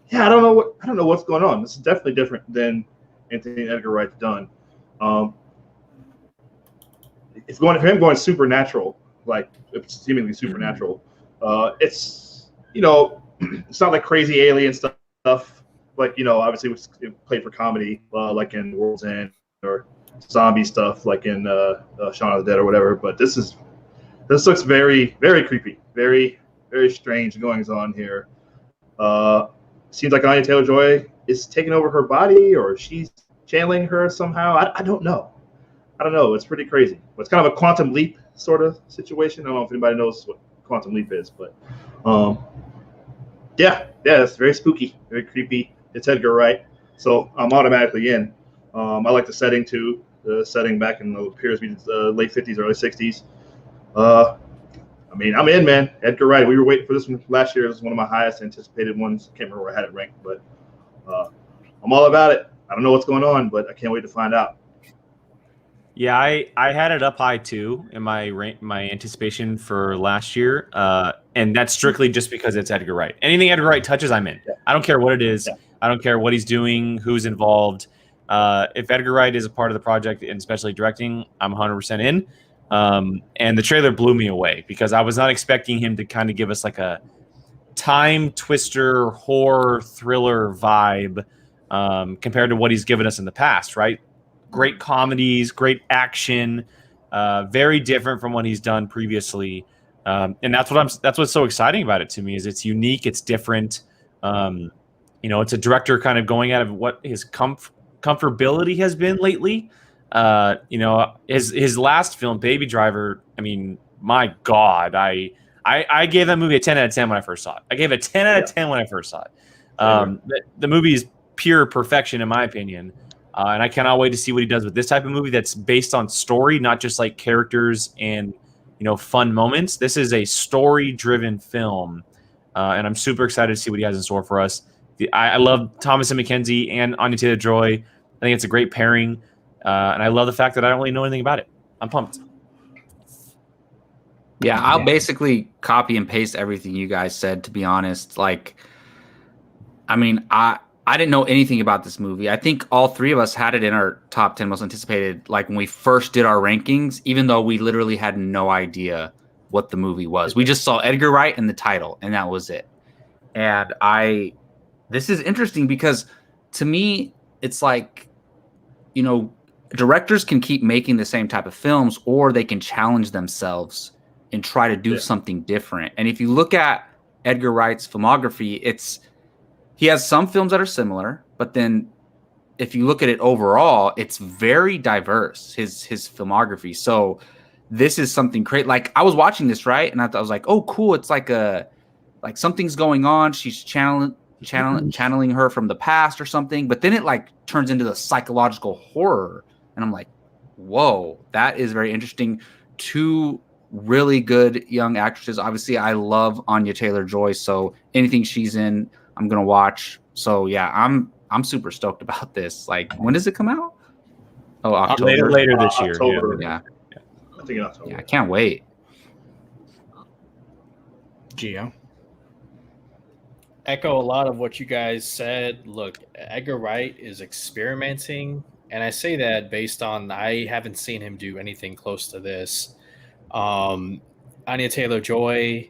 don't know what's going on. This is definitely different than anything Edgar Wright's done. It's going supernatural, like it's seemingly supernatural. It's it's not like crazy alien stuff. Like obviously it played for comedy, like in World's End or zombie stuff, like in Shaun of the Dead or whatever. But this looks very, very creepy, very, very strange goings on here. Seems like Anya Taylor-Joy is taking over her body, or she's channeling her somehow. I don't know. It's pretty crazy. It's kind of a quantum leap sort of situation. I don't know if anybody knows what quantum leap is, but it's very spooky, very creepy. It's Edgar Wright, so I'm automatically in. I like the setting too. The setting back in appears to be the late 50s, early 60s. I'm in, man. Edgar Wright. We were waiting for this one last year. It was one of my highest anticipated ones. Can't remember where I had it ranked, but I'm all about it. I don't know what's going on, but I can't wait to find out.
Yeah, I had it up high too in my anticipation for last year, and that's strictly just because it's Edgar Wright. Anything Edgar Wright touches, I'm in.
Yeah.
I don't care what it is.
Yeah.
I don't care what he's doing, who's involved. If Edgar Wright is a part of the project, and especially directing, I'm 100% in. And the trailer blew me away because I was not expecting him to kind of give us like a time twister horror thriller vibe compared to what he's given us in the past, right? Great comedies, great action, very different from what he's done previously, and that's what's so exciting about it to me is it's unique, it's different. It's a director kind of going out of what his comfortability has been lately. His last film, Baby Driver. I mean, my God, I gave that movie a 10 out of 10 when I first saw it. I gave it a 10 out of 10 when I first saw it. The movie is pure perfection in my opinion. And I cannot wait to see what he does with this type of movie that's based on story, not just like characters and, fun moments. This is a story-driven film, and I'm super excited to see what he has in store for us. I love Thomasin McKenzie and Anya Taylor-Joy. I think it's a great pairing. And I love the fact that I don't really know anything about it. I'm pumped.
Yeah, I'll basically copy and paste everything you guys said, to be honest. Like, I mean, I didn't know anything about this movie. I think all three of us had it in our top 10 most anticipated, like when we first did our rankings, even though we literally had no idea what the movie was. We just saw Edgar Wright and the title, and that was it. And this is interesting because to me, it's like, you know, directors can keep making the same type of films, or they can challenge themselves and try to do something different. And if you look at Edgar Wright's filmography, he has some films that are similar, but then if you look at it overall, it's very diverse, his filmography. So this is something great. Like, I was watching this, right? And I was like, oh, cool. It's like something's going on. She's channeling her from the past or something. But then it like turns into the psychological horror. And I'm like, whoa, that is very interesting. Two really good young actresses. Obviously, I love Anya Taylor-Joy, so anything she's in, I'm gonna watch. So yeah, I'm super stoked about this. Like, when does it come out? Oh, October.
Later this year.
October.
Yeah.
I think in October.
Yeah, I can't wait.
Gio.
Echo a lot of what you guys said. Look, Edgar Wright is experimenting, and I say that based on I haven't seen him do anything close to this. Anya Taylor-Joy,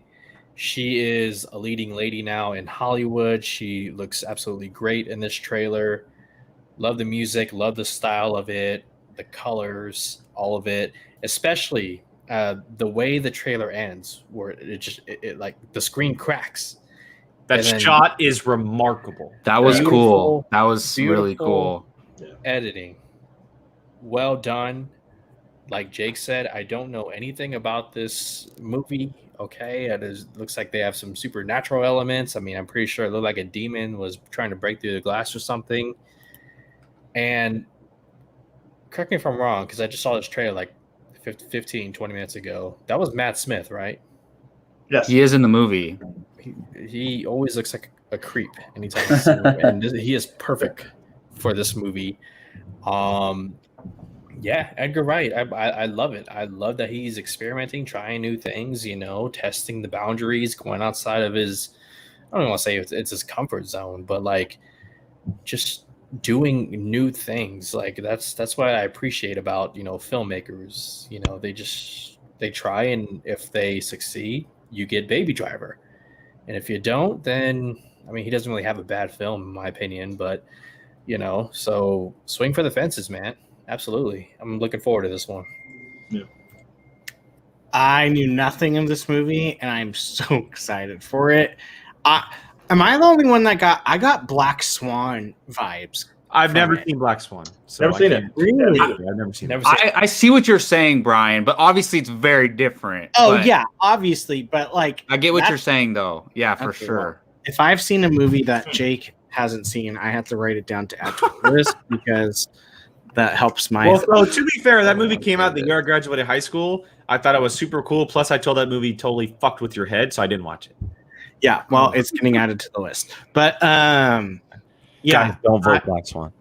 she is a leading lady now in Hollywood. She looks absolutely great in this trailer. Love the music, love the style of it, the colors, all of it, especially the way the trailer ends, where it like the screen cracks.
That shot is remarkable.
That was cool. That was really cool.
Editing. Well done. Like Jake said, I don't know anything about this movie. Okay, looks like they have some supernatural elements. I mean, I'm pretty sure it looked like a demon was trying to break through the glass or something. And correct me if I'm wrong, because I just saw this trailer like 15, 20 minutes ago. That was Matt Smith, right?
Yes.
He is in the movie.
He always looks like a creep anytime I see him. And he is perfect for this movie. Yeah, Edgar Wright. I love it. I love that he's experimenting, trying new things, testing the boundaries, going outside of his, I don't want to say it's his comfort zone, but like just doing new things. Like that's what I appreciate about, filmmakers. They try, and if they succeed, you get Baby Driver. And if you don't, then I mean, he doesn't really have a bad film in my opinion, but so swing for the fences, man. Absolutely. I'm looking forward to this one.
Yeah.
I knew nothing of this movie, and I'm so excited for it. Am I the only one that I got Black Swan vibes?
I've never seen Black Swan. So
Never seen it.
Really?
I've never seen it.
I see what you're saying, Brian, but obviously it's very different.
Oh,
But
yeah, obviously. But like,
I get what you're saying, though. Yeah, for
Okay,
sure.
if I've seen a movie that Jake hasn't seen, I have to write it down to add to the list because that helps my.
Well, so to be fair, that movie came out the year I graduated high school. I thought it was super cool. Plus, I told that movie totally fucked with your head, so I didn't watch it.
Yeah, well, it's getting added to the list. But yeah,
Guys, don't vote Black Swan.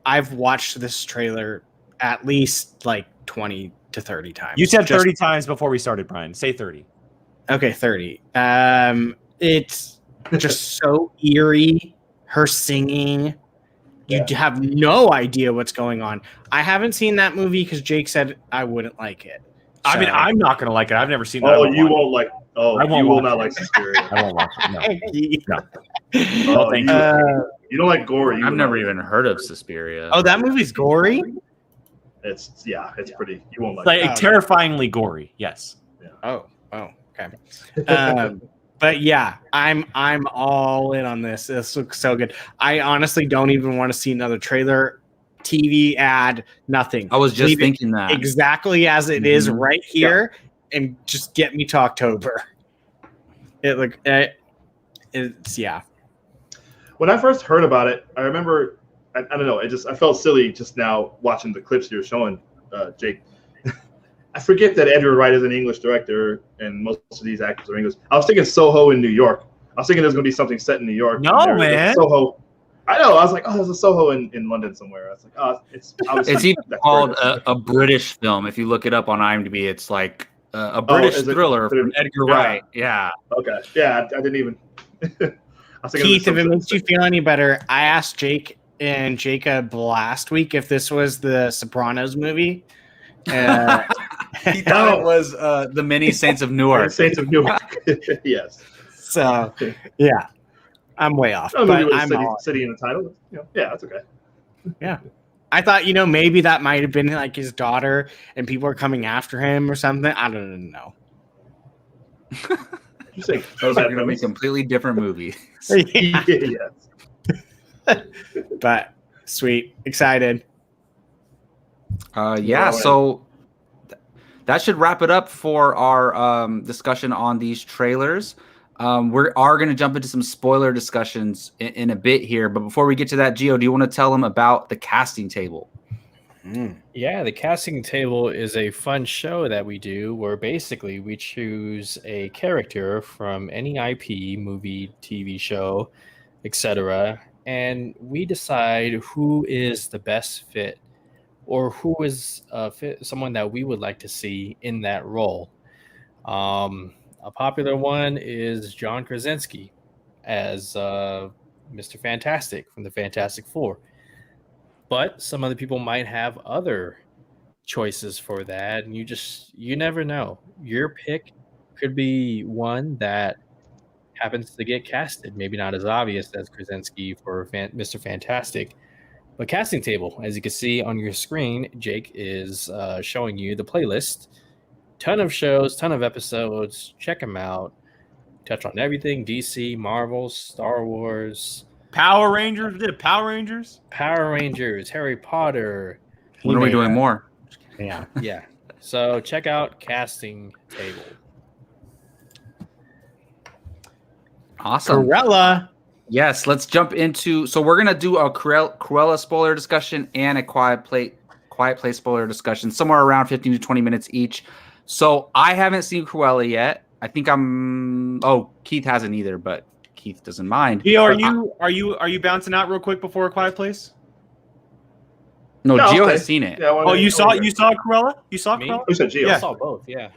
I've watched this trailer at least like 20 to 30 times.
You said 30 times before we started, Brian. Say 30.
Okay, 30. It's just so eerie. Her singing, you have no idea what's going on. I haven't seen that movie because Jake said I wouldn't like it.
I mean, I'm not going to like it. I've never seen that.
Oh, you won't like. Oh,
I won't
you will
watch
not
it.
like Suspiria.
I won't watch it. No.
Oh, you don't like gore.
I've never even heard of Suspiria.
Oh, that movie's gory?
It's pretty. You won't like.
Like
it.
terrifyingly gory. Yes.
Oh, okay. But yeah, I'm all in on this. This looks so good. I honestly don't even want to see another trailer, TV ad, nothing.
I was just
Leave it
thinking that.
exactly as it is right here, and just get me to October. It's yeah.
When I first heard about it, I remember. I don't know. I felt silly just now watching the clips you're showing, Jake. I forget that Edgar Wright is an English director, and most of these actors are English. I was thinking Soho in New York. I was thinking there's going to be something set in New York.
No, man.
Soho. I know. I was like, oh, there's a Soho in London somewhere. I was like, oh, it's
It's even called a British film. If you look it up on IMDb, it's like a British thriller from Edgar Wright. Yeah.
Okay. Yeah, I didn't even.
Keith, if it makes you feel any better, I asked Jake and Jacob last week if this was the Sopranos movie.
He thought it was the mini Saints of Newark.
Saints of Newark. Yes.
So, yeah, I'm way off.
No,
but
I'm city in the title. Yeah, that's okay.
Yeah. I thought, maybe that might have been like his daughter and people are coming after him or something. I don't know.
You say
those are going to be completely different movies.
Yes.
But sweet. Excited.
So that should wrap it up for our discussion on these trailers. We are going to jump into some spoiler discussions in a bit here, but before we get to that, Gio, do you want to tell them about the casting table?
Yeah, the casting table is a fun show that we do where basically we choose a character from any IP, movie, TV show, etc., and we decide who is the best fit or who is someone that we would like to see in that role. A popular one is John Krasinski as Mr. Fantastic from the Fantastic Four. But some other people might have other choices for that, and you never know. Your pick could be one that happens to get casted. Maybe not as obvious as Krasinski for Mr. Fantastic. But casting table, as you can see on your screen, Jake is showing you the playlist. Ton of shows, ton of episodes. Check them out. Touch on everything: DC, Marvel, Star Wars,
Power Rangers. We did Power Rangers.
Power Rangers, Harry Potter.
When are we doing more?
Yeah.
Yeah. So check out casting table.
Awesome.
Cruella.
Yes, let's jump into. So we're gonna do a Cruella spoiler discussion and a Quiet Place spoiler discussion, somewhere around 15 to 20 minutes each. So I haven't seen Cruella yet. I think Keith hasn't either, but Keith doesn't mind.
Gio, are you bouncing out real quick before a Quiet Place?
No, Gio has seen it.
Yeah,
you saw Cruella? You saw
Me?
Cruella?
Who said Gio?
I saw both. Yeah.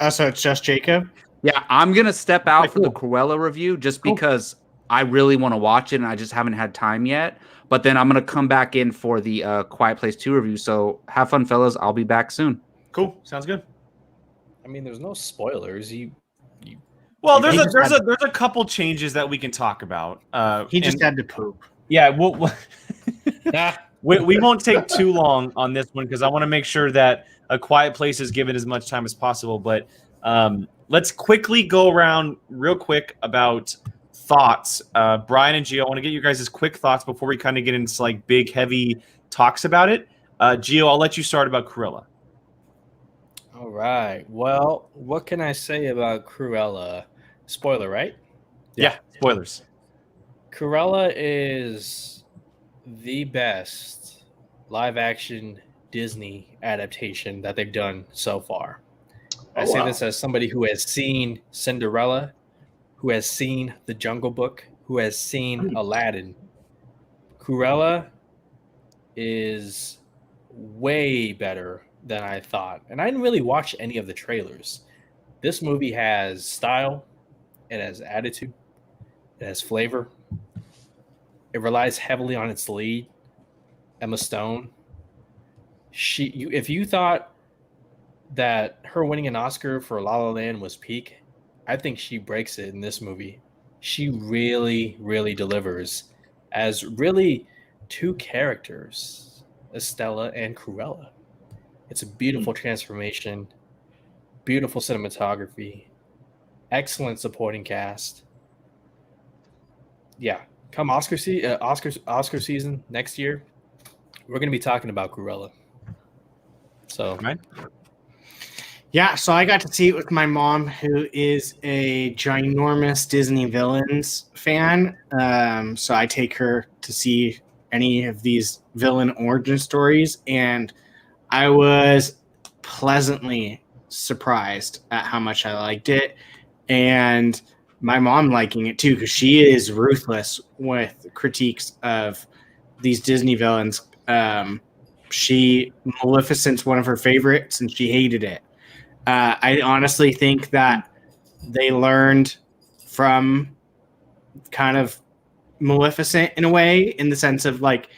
So it's just Jacob.
Yeah, I'm gonna step out for the Cruella review just because I really want to watch it and I just haven't had time yet. But then I'm gonna come back in for the Quiet Place 2 review. So have fun, fellas. I'll be back soon.
Cool. Sounds good.
I mean, there's no spoilers.
Well, there's a couple changes that we can talk about.
He just had to poop.
Yeah, we won't take too long on this one because I want to make sure that A Quiet Place is given as much time as possible. But let's quickly go around real quick about thoughts. Brian and Gio, I want to get you guys' quick thoughts before we kind of get into like big, heavy talks about it. Gio, I'll let you start about Cruella.
All right. Well, what can I say about Cruella? Spoiler, right?
Yeah, spoilers.
Cruella is the best live-action Disney adaptation that they've done so far. I say this as somebody who has seen Cinderella, who has seen The Jungle Book, who has seen Aladdin. Cruella is way better than I thought. And I didn't really watch any of the trailers. This movie has style, it has attitude, it has flavor. It relies heavily on its lead, Emma Stone. If you thought that her winning an Oscar for La La Land was peak, I think she breaks it in this movie. She really, really delivers as really two characters, Estella and Cruella. It's a beautiful transformation, beautiful cinematography, excellent supporting cast. Yeah, come Oscar season next year, we're going to be talking about Cruella. So,
right.
Yeah, so I got to see it with my mom, who is a ginormous Disney villains fan. So I take her to see any of these villain origin stories, and I was pleasantly surprised at how much I liked it. And my mom liking it too, because she is ruthless with critiques of these Disney villains. Maleficent's one of her favorites, and she hated it. I honestly think that they learned from kind of Maleficent in a way, in the sense of like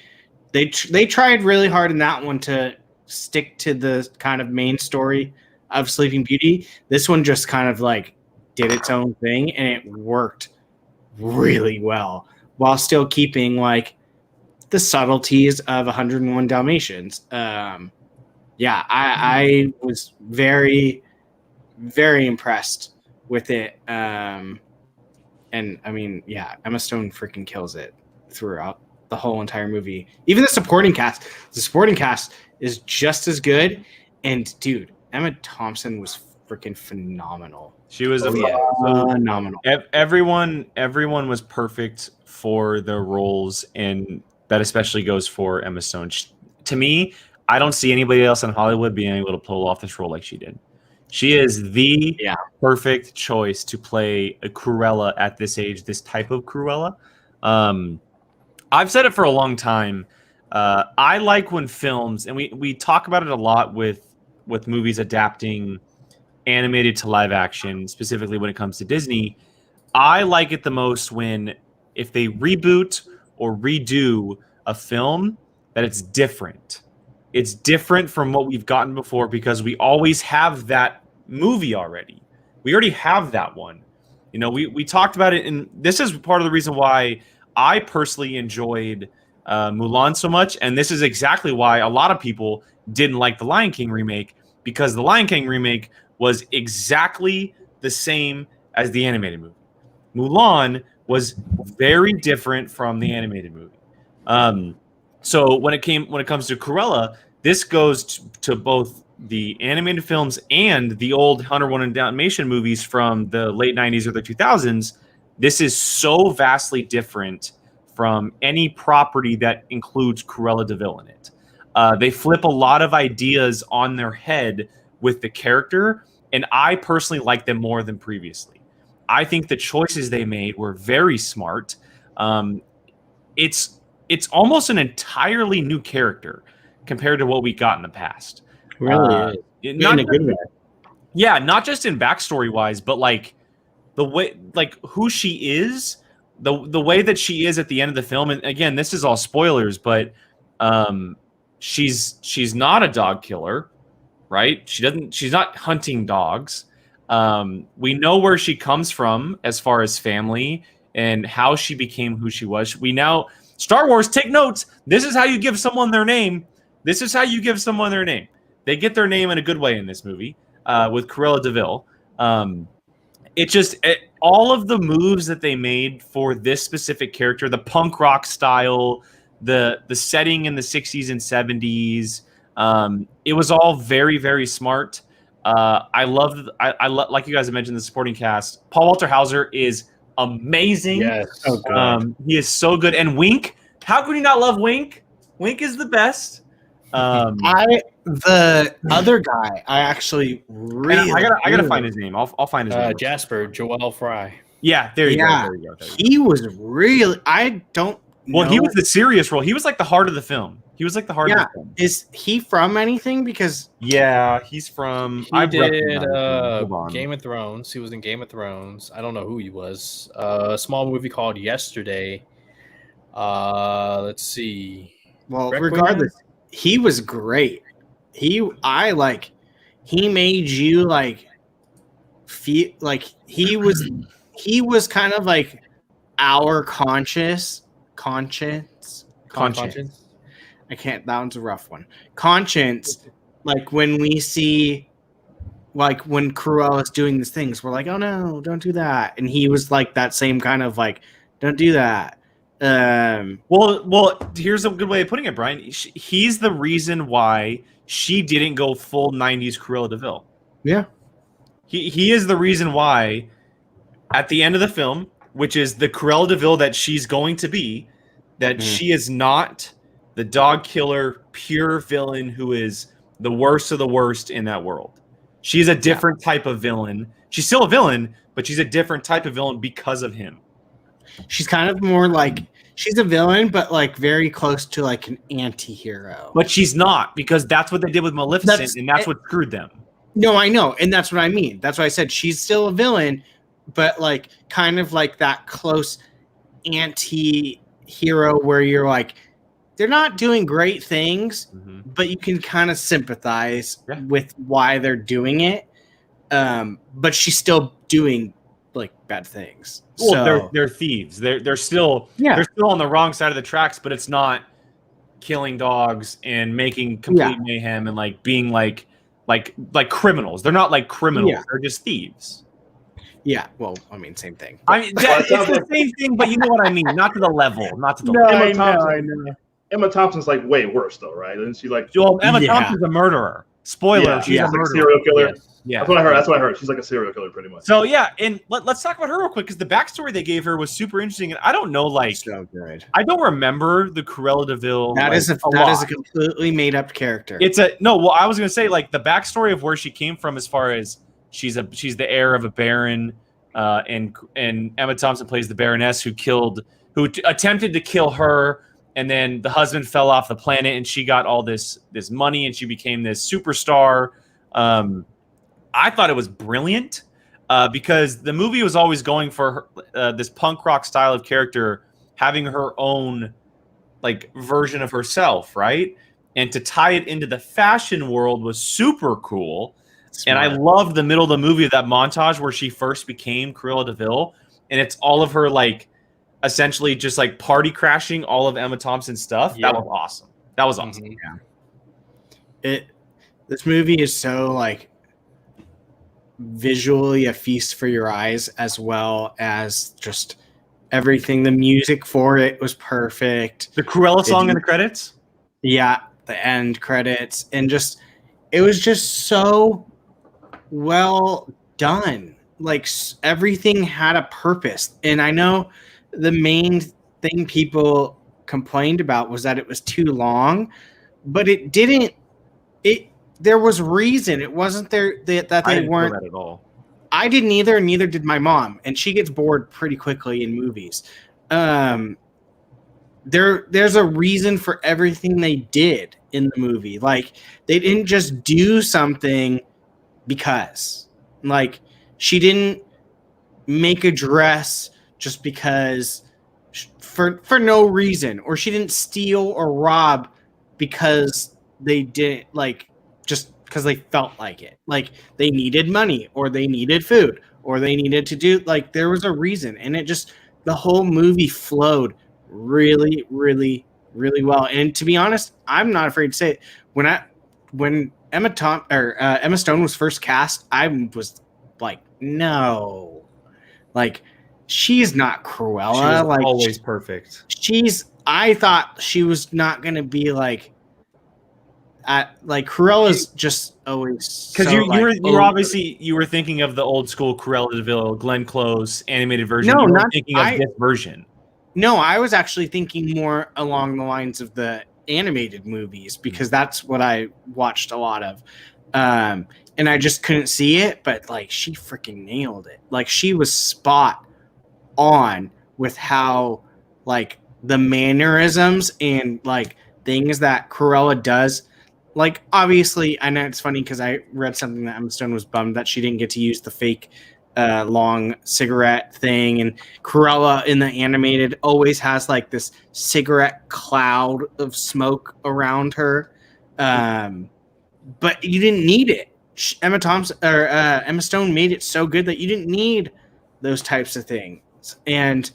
they tried really hard in that one to stick to the kind of main story of Sleeping Beauty. This one just kind of like did its own thing, and it worked really well while still keeping like the subtleties of 101 Dalmatians. I was very, very impressed with it. And I mean, yeah, Emma Stone freaking kills it throughout the whole entire movie. Even the supporting cast is just as good. And dude, Emma Thompson was freaking phenomenal.
She was
phenomenal.
Everyone was perfect for their roles, and that especially goes for Emma Stone. To me, I don't see anybody else in Hollywood being able to pull off this role like she did. She is the perfect choice to play a Cruella at this age, this type of Cruella. I've said it for a long time. I like when films, and we talk about it a lot with movies adapting animated to live action, specifically when it comes to Disney. I like it the most when, if they reboot or redo a film, that it's different. It's different from what we've gotten before, because we always have that movie already. We already have that one. You know, we talked about it, and this is part of the reason why I personally enjoyed Mulan so much, and this is exactly why a lot of people didn't like the Lion King remake, because the Lion King remake was exactly the same as the animated movie. Mulan was very different from the animated movie. So when it comes to Cruella, this goes to both the animated films and the old 101 Dalmatian movies from the late 90s or the 2000s. This is so vastly different from any property that includes Cruella de Vil in it. They flip a lot of ideas on their head with the character, and I personally like them more than previously. I think the choices they made were very smart. It's almost an entirely new character compared to what we got in the past.
Really,
not in a good way. Yeah, not just in backstory wise, but like the way, like who she is, the way that she is at the end of the film. And again, this is all spoilers, but she's not a dog killer, right? She's not hunting dogs. We know where she comes from as far as family and how she became who she was. We now, Star Wars, take notes. This is how you give someone their name. This is how you give someone their name. They get their name in a good way in this movie with Cruella de Vil. All of the moves that they made for this specific character, the punk rock style, the setting in the 60s and 70s, it was all very, very smart. I love, like you guys have mentioned, the supporting cast. Paul Walter Hauser is amazing.
Yes, so good.
He is so good. And Wink, how could you not love Wink? Wink is the best.
The other guy, I actually really.
I gotta find his name. I'll find his name.
Jasper Joel Fry.
Yeah, there you go. There you go.
He was really. I don't.
Well, he was the serious role. He was like the heart of the film. He was like the heart of the film.
Is he from anything? Because
he's from.
He did Game of Thrones. He was in Game of Thrones. I don't know who he was. A small movie called Yesterday. Let's see.
Well, regardless, he was great. He made you like feel like he was kind of like our conscience. I can't. That one's a rough one. Conscience. Like when we see, like when Cruella's doing these things, we're like, oh no, don't do that. And he was like that same kind of like, don't do that.
Well, here's a good way of putting it, Brian. He's the reason why she didn't go full 90s Cruella de Vil.
Yeah.
He is the reason why at the end of the film, which is the Cruella de Vil that she's going to be, that she is not the dog killer, pure villain who is the worst of the worst in that world. She's a different type of villain. She's still a villain, but she's a different type of villain because of him.
She's kind of more like she's a villain, but like very close to like an anti-hero.
But she's not, because that's what they did with Maleficent, and that's what screwed them.
No, I know, and that's what I mean. That's why I said she's still a villain, but like kind of like that close anti-hero where you're like, they're not doing great things, but you can kind of sympathize with why they're doing it. But she's still doing like bad things.
Well,
So
they're thieves. They're still on the wrong side of the tracks, but it's not killing dogs and making complete mayhem and like being like criminals. They're not like criminals.
Yeah.
They're just thieves.
yeah, well, I mean, same thing.
I mean, it's the same thing, but you know what I mean. Not to the level. Not to the level.
I know.
Emma Thompson's like way worse though, right? And she like
Emma Thompson's a murderer. Spoiler, she's a
like
murderer.
a serial killer.
Yeah.
That's what I heard. That's what I heard. She's like a serial killer, pretty much.
So yeah, and let's talk about her real quick, because the backstory they gave her was super interesting, and I don't know, like,
So good.
I don't remember the Cruella de Vil.
That
like,
is a completely made up character.
Well, I was gonna say like the backstory of where she came from, as far as she's the heir of a baron, and Emma Thompson plays the Baroness who attempted to kill her, and then the husband fell off the planet, and she got all this money, and she became this superstar. I thought it was brilliant because the movie was always going for her, this punk rock style of character having her own like version of herself, right? And to tie it into the fashion world was super cool. Smart. And I loved the middle of the movie, that montage where she first became Cruella de Vil, and it's all of her like essentially just like party crashing all of Emma Thompson's stuff.
Yeah.
That was awesome. That was awesome.
Yeah. This movie is so like visually a feast for your eyes, as well as just everything. The music for it was perfect.
The Cruella song in the credits?
Yeah, the end credits. And just it was just so well done. Like everything had a purpose. And I know the main thing people complained about was that it was too long, but it didn't. There was reason. It wasn't there that they weren't.
That at all.
I didn't either, and neither did my mom, and she gets bored pretty quickly in movies. There's a reason for everything they did in the movie. Like they didn't just do something because. Like she didn't make a dress just because for no reason, or she didn't steal or rob because they didn't like. Just because they felt like it. Like they needed money, or they needed food, or they needed to do, like there was a reason. And it just, the whole movie flowed really, really, really well. And to be honest, I'm not afraid to say it. When Emma Stone was first cast, I was like, no. Like she's not Cruella.
She was
like
always perfect.
I thought she was not gonna be like like Cruella's just always,
because you were obviously you were thinking of the old school Cruella de Vil, Glenn Close animated version.
No,
you were
not
thinking of this version.
No, I was actually thinking more along the lines of the animated movies, because that's what I watched a lot of, and I just couldn't see it. But like she freaking nailed it. Like she was spot on with how like the mannerisms and like things that Cruella does. Like, obviously, I know it's funny because I read something that Emma Stone was bummed that she didn't get to use the fake long cigarette thing. And Cruella in the animated always has like this cigarette cloud of smoke around her. But you didn't need it. Emma Stone made it so good that you didn't need those types of things. And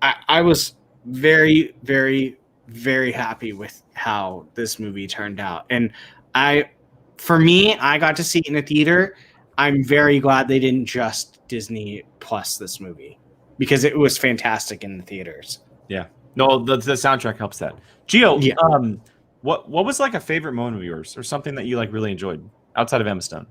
I was very, very, very happy with how this movie turned out. And I got to see it in a theater. I'm very glad they didn't just Disney Plus this movie, because it was fantastic in the theaters.
Yeah. No, the soundtrack helps that. Gio,
yeah.
What was like a favorite moment of yours, or something that you like really enjoyed outside of Emma Stone?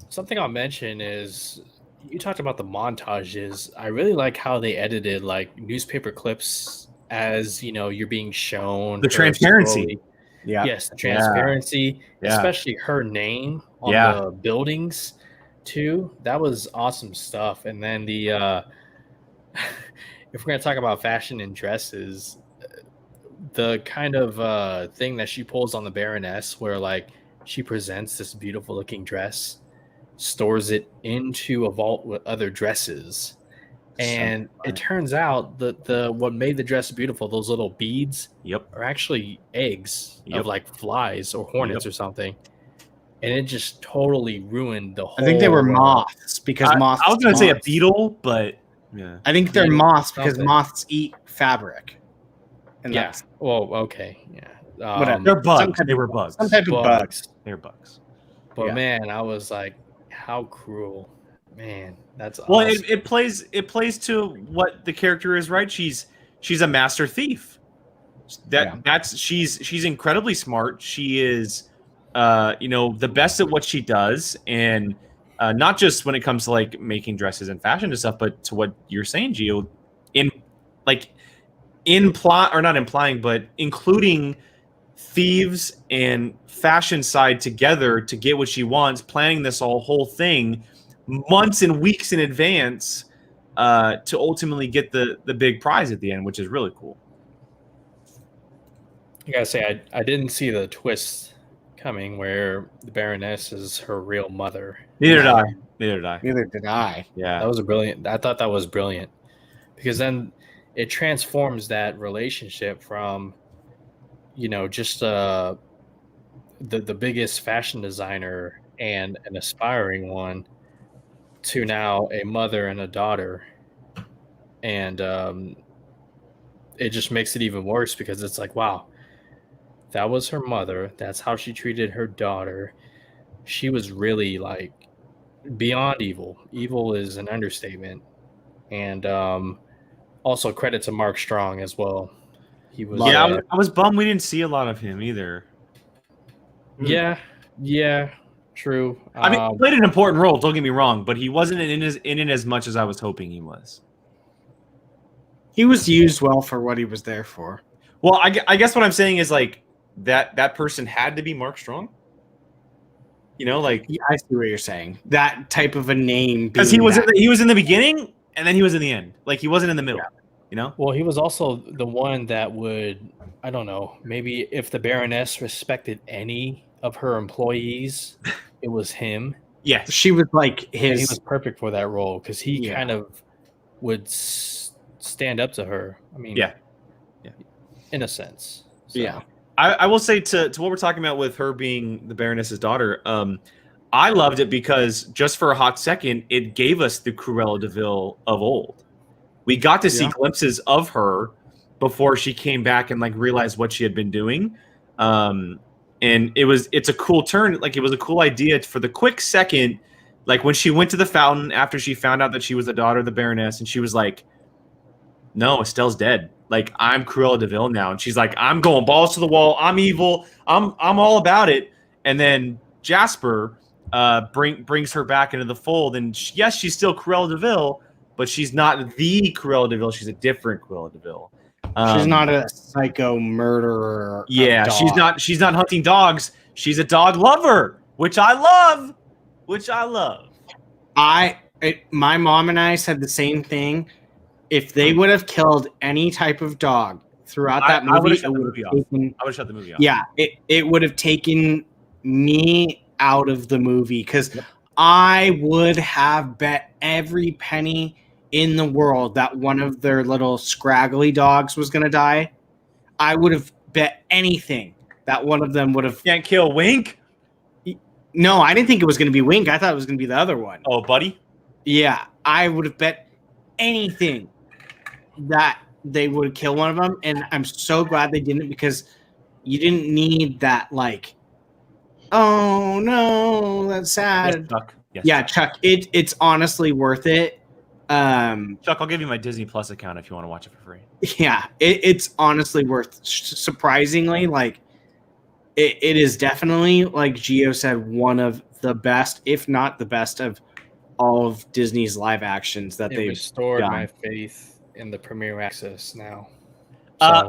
Something I'll mention is, you talked about the montages. I really like how they edited like newspaper clips as, you know, you're being shown
the transparency.
slowly.
Yeah.
Yes, the transparency,
Yeah.
especially her name on
Yeah.
the buildings too. That was awesome stuff. And then the if we're gonna talk about fashion and dresses, the kind of thing that she pulls on the Baroness, where like she presents this beautiful looking dress, stores it into a vault with other dresses, and it turns out that the what made the dress beautiful, those little beads,
Yep.
are actually eggs of like flies or hornets or something, and it just totally ruined the whole.
I think they were moths because moths.
I was gonna say a beetle, but yeah,
I think they're moths because
something.
moths eat fabric. And
Yeah. Well, okay. Yeah.
Whatever.
they're bugs.
Some
They were bugs.
Some type of bugs.
They're bugs.
But
Yeah.
man, I was like, how cruel. Man, that's
Well,
awesome.
it plays to what the character is, right? She's a master thief. She's incredibly smart. She is the best at what she does, and not just when it comes to like making dresses and fashion and stuff, but to what you're saying, Gio, not implying, but including thieves and fashion side together to get what she wants, planning this whole thing months and weeks in advance to ultimately get the big prize at the end, which is really cool.
I gotta say, I didn't see the twist coming where the Baroness is her real mother.
Neither did I.
Neither did I.
Yeah,
That was I thought that was brilliant, because then it transforms that relationship from, just the biggest fashion designer and an aspiring one to now a mother and a daughter, and it just makes it even worse because it's like, wow, that was her mother. That's how she treated her daughter. She was really like beyond evil. Evil is an understatement. And also credit to Mark Strong as well. He was
I was bummed we didn't see a lot of him either.
Yeah, true.
I mean, he played an important role, don't get me wrong, but he wasn't in it as much as I was hoping he was.
He was used well for what he was there for.
Well, I guess what I'm saying is like that person had to be Mark Strong. Like
I see what you're saying. That type of a name,
because he was in the beginning and then he was in the end. Like he wasn't in the middle.
Well, he was also the one that would, I don't know, maybe if the Baroness respected any of her employees, it was him.
Yes,
she was like
he was perfect for that role because he kind of would stand up to her. I mean, yeah, in a sense. So.
Yeah.
I will say to what we're talking about with her being the Baroness's daughter, I loved it because just for a hot second, it gave us the Cruella de Vil of old. We got to see glimpses of her before she came back and like realized what she had been doing. And it's a cool turn. Like it was a cool idea for the quick second, like when she went to the fountain after she found out that she was the daughter of the Baroness, and she was like, no, Estelle's dead. Like I'm Cruella de Vil now. And she's like, I'm going balls to the wall. I'm evil. I'm all about it. And then Jasper brings her back into the fold. And yes, she's still Cruella de Vil, but she's not the Cruella de Vil. She's a different Cruella de Vil.
She's not a psycho murderer.
Yeah, she's not hunting dogs. She's a dog lover, which I love.
My mom and I said the same thing. If they would have killed any type of dog throughout that movie, I would have
shut the movie off.
Yeah, it would have taken me out of the movie because I would have bet every penny in the world that one of their little scraggly dogs was going to die. I would have bet anything that one of them would have.
Can't kill Wink?
No, I didn't think it was going to be Wink. I thought it was going to be the other one.
Oh, Buddy?
Yeah, I would have bet anything that they would kill one of them, and I'm so glad they didn't because you didn't need that, like, oh no, that's sad.
Yes, Chuck. Yes,
yeah, Chuck, it's honestly worth it.
Chuck, I'll give you my Disney Plus account if you want to watch it for free.
Yeah, it's honestly worth. Surprisingly, like it is definitely, like Gio said, one of the best, if not the best, of all of Disney's live actions that they've
restored
done.
my faith in the Premier Access now.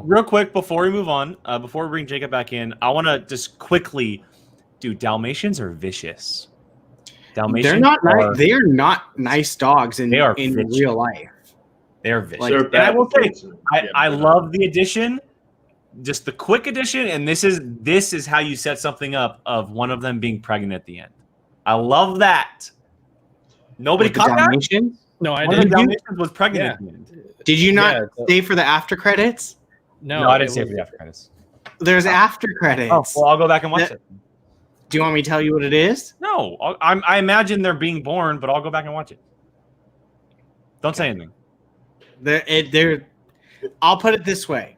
Real quick before we move on, before we bring Jacob back in, I want to just quickly do Dalmatians are vicious. Dalmatians
They're not nice. They are not nice dogs in
vicious.
real life.
They're vicious.
Like,
They're bad
I will say,
kids.
I love the addition, just the quick addition, and this is how you set something up of one of them being pregnant at the end. I love that. Nobody
With the
caught that.
Dalmatians?
No, I
One of the
didn't.
Dalmatians was pregnant at the end.
Did you not
Yeah,
stay for the after credits?
No,
No, I didn't
it
say
was-
for the after credits.
There's after credits.
Oh, well, I'll go back and watch
That-
it.
Do you want me to tell you what it is?
No, I imagine they're being born, but I'll go back and watch it. Don't say anything.
I'll put it this way.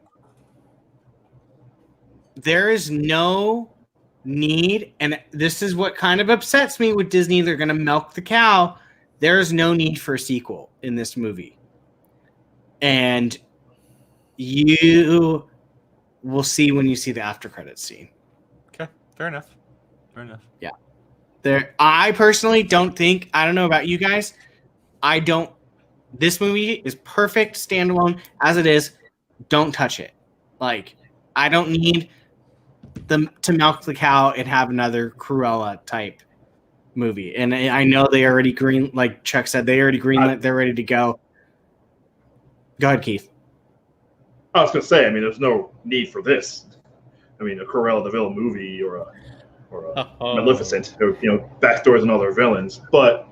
There is no need, and this is what kind of upsets me with Disney. They're going to milk the cow. There is no need for a sequel in this movie. And you will see when you see the after credits scene.
Okay, fair enough. Fair enough.
I personally don't think, I don't know about you guys, this movie is perfect standalone as it is. Don't touch it. Like, I don't need them to milk the cow and have another Cruella type movie. And I know they already like Chuck said, they already greenlit, they're ready to go. Go ahead, Keith.
I was gonna say, I mean, there's no need for this. I mean, a Cruella de Vil movie or a Maleficent, or, backstories and all their villains. But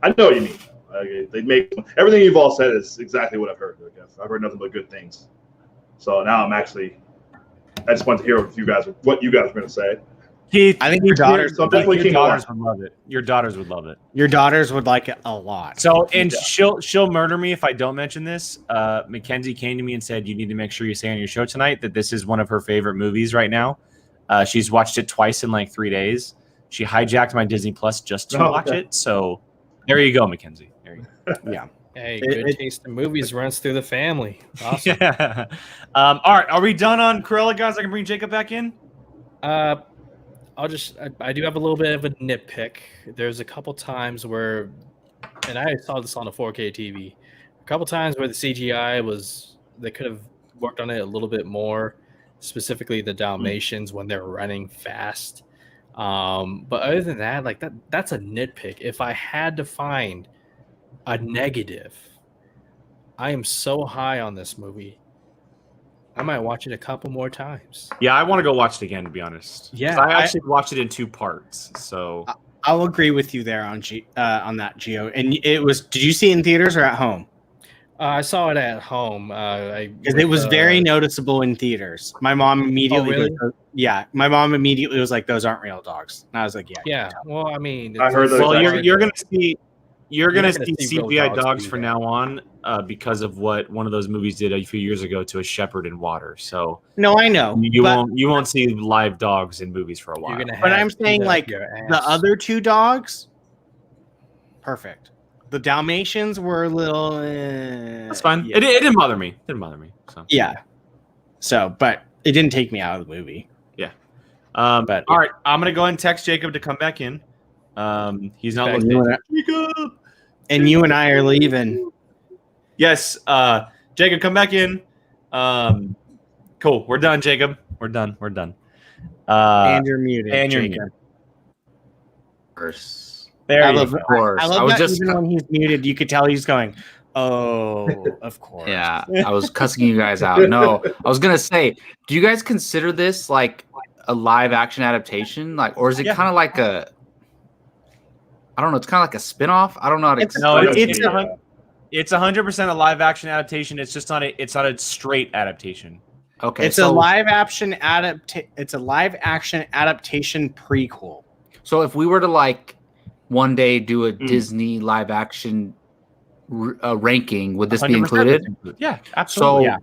I know what you mean. They make everything you've all said is exactly what I've heard. I've heard nothing but good things. So now I just want to hear what you guys are going to say.
Keith,
I think your daughters
So I'm definitely
your
keen to
daughters
watch.
would love it. Your daughters would love it.
Your daughters would like it a lot.
So, and she'll murder me if I don't mention this. Mackenzie came to me and said, "You need to make sure you say on your show tonight that this is one of her favorite movies right now." She's watched it twice in like 3 days. She hijacked my Disney Plus just to watch it. So, there you go, Mackenzie. There you go.
Yeah.
Hey, good taste in movies runs through the family. Awesome.
Yeah. All right, are we done on Cruella, guys? I can bring Jacob back in.
I do have a little bit of a nitpick. There's a couple times where, and I saw this on a 4K TV, a couple times where the CGI they could have worked on it a little bit more, specifically the Dalmatians when they're running fast. But other than that, like that's a nitpick. If I had to find a negative, I am so high on this movie. I might watch it a couple more times.
Yeah, I want to go watch it again, to be honest.
Yeah,
'Cause I actually watched it in 2 parts. So
I'll agree with you there on that, Gio. And did you see it in theaters or at home?
I saw it at home.
Because it was very noticeable in theaters. My mom immediately, my mom immediately was like, "Those aren't real dogs." And I was like, "Yeah."
Yeah. Well, I mean,
I heard that.
well,
Exactly.
you're gonna see
gonna
see
see real
CGI
dogs
dogs
do
from
that.
now on because of what one of those movies did a few years ago to a shepherd in water. So
No, I know.
you
but,
won't see live dogs in movies for a while.
You're gonna
But
have
I'm saying,
to
like,
your
the
ass.
other 2 dogs, perfect. The Dalmatians were a little.
That's fine.
Yeah.
It didn't bother me. It didn't bother me. So
Yeah. So, but it didn't take me out of the movie.
but all right, I'm gonna go ahead and text Jacob to come back in. He's not
Text
looking. Jacob.
And you and I are leaving.
Yes, Jacob, come back in. Cool. We're done, Jacob. We're done.
And you're muted.
and you're
Jacob.
There
I
you
love,
go.
Of course.
I love
I was
that
just
even when he's muted, you could tell he's going, "Oh, of course."
Yeah, I was cussing you guys out. No, I was gonna say, do you guys consider this like a live action adaptation? Like, or is it
Yeah.
kind of like I don't know, it's kind of like a spin-off? I don't know how to
It's-
No,
explain
it's
it.
it's 100% a live action adaptation. It's just not a straight adaptation.
Okay,
It's a live action adaptation prequel.
So if we were to like one day do a Disney live action ranking, would this be
100%
included?
Yeah, absolutely.
So
Yeah,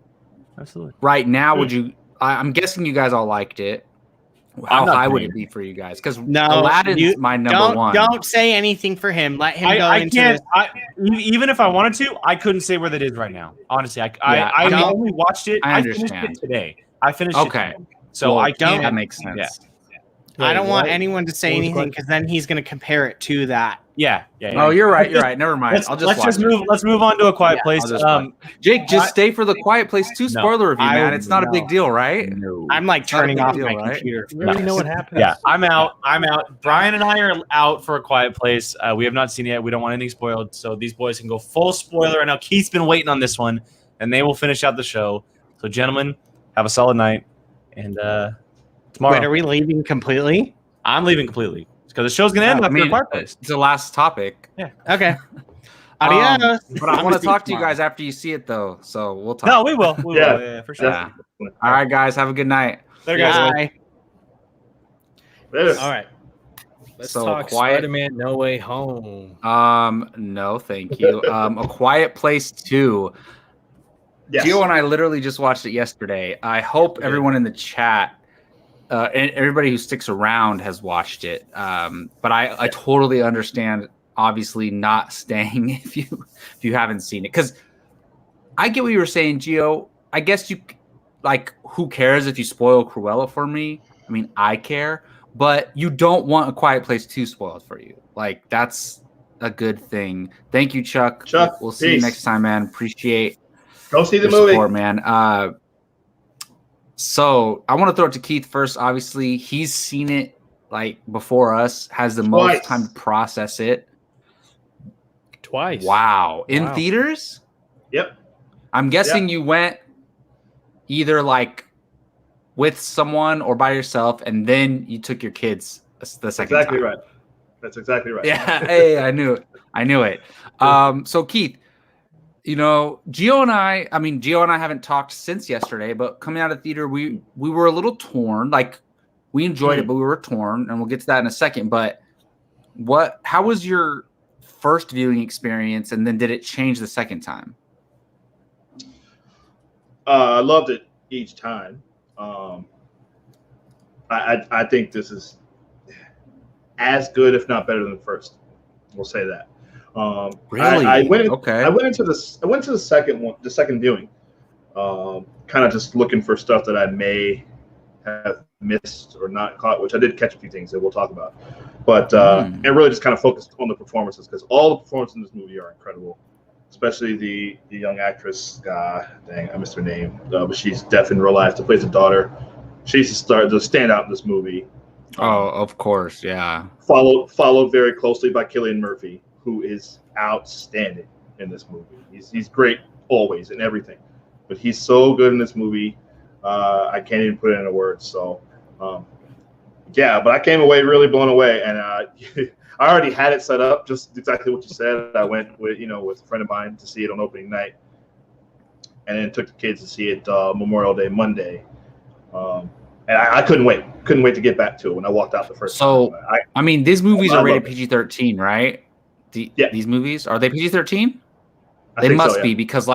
absolutely.
right now, would you? I'm guessing you guys all liked it. How
I'm not
high would
saying
it be for you guys? Because
No,
Aladdin's my number one.
Don't say anything for him. Let him go
I
into
can't.
this.
Even if I wanted to, I couldn't say where that is right now. Honestly, I
don't-
only watched it.
I
finished
understand.
it today. I finished
Okay.
it today. So
Well,
I can't.
that makes sense.
Yeah.
I don't want
what?
anyone to say
What was the
anything because then he's going to compare it to that.
Yeah.
Oh, you're right. You're right. Never mind.
Let's just move. Let's move on to A Quiet Place.
I'll just watch. Jake, just stay for the Quiet Place 2 spoiler review, man. It's not a big deal, right?
No.
I'm like
It's not a
turning
big
off
deal,
my
right?
computer.
You already know what happens.
Yeah, I'm out. Brian and I are out for A Quiet Place. We have not seen it yet. We don't want anything spoiled, so these boys can go full spoiler. And now Keith's been waiting on this one, and they will finish out the show. So, gentlemen, have a solid night, and tomorrow.
Wait, are we leaving completely?
I'm leaving completely because the show's gonna end after A Quiet Place.
It's the last topic.
Yeah.
Okay. Adios.
But I want to talk to you guys after you see it, though. So we'll talk.
No, we will. We
Yeah.
will. Yeah, for sure.
Yeah. All right, guys. Have a good night.
Later, guys.
Bye.
Later.
All right. Let's
So,
talk
Quiet-
Spider-Man No Way Home.
No, thank you. A Quiet Place 2.
Yes.
Gio and I literally just watched it yesterday. I hope everyone in the chat and everybody who sticks around has watched it. But I totally understand, obviously, not staying if you haven't seen it. Because I get what you were saying, Gio. I guess who cares if you spoil Cruella for me? I mean, I care. But you don't want A Quiet Place 2 spoiled for you. Like, that's a good thing. Thank you, Chuck. We'll see you
peace.
next time, man. Appreciate
Go see the
your
movie.
support, man. So I want to throw it to Keith first. Obviously, he's seen it like before us, has the
Twice.
most time to process it.
Twice.
Wow. In
Wow.
theaters?
Yep.
I'm guessing you went either like with someone or by yourself, and then you took your kids the second
Exactly
time.
right. That's exactly right.
Yeah, hey, I knew it. So Keith, Gio and I haven't talked since yesterday, but coming out of theater, we were a little torn. Like, we enjoyed it, but we were torn, and we'll get to that in a second. But how was your first viewing experience, and then did it change the second time?
I loved it each time. I think this is as good, if not better, than the first. We'll say that.
Really?
I went
Okay.
to the second one, the second viewing, kind of just looking for stuff that I may have missed or not caught, which I did catch a few things that we'll talk about. But and really just kind of focused on the performances, because all the performances in this movie are incredible, especially the young actress. Dang, I missed her name, but she's deaf in real life. That plays the daughter. She's the stand out in this movie.
Oh, of course, yeah.
Followed very closely by Cillian Murphy, who is outstanding in this movie. He's great always in everything, but he's so good in this movie. I can't even put it into words. So, yeah, but I came away really blown away, and I already had it set up, just exactly what you said. I went with a friend of mine to see it on opening night, and then took the kids to see it Memorial Day Monday. And I couldn't wait to get back to it when I walked out the first time.
These movies
I
are rated
love it.
PG-13, right?
Yeah.
These movies, are they PG-13?
I
They
think so,
must
yeah.
be, because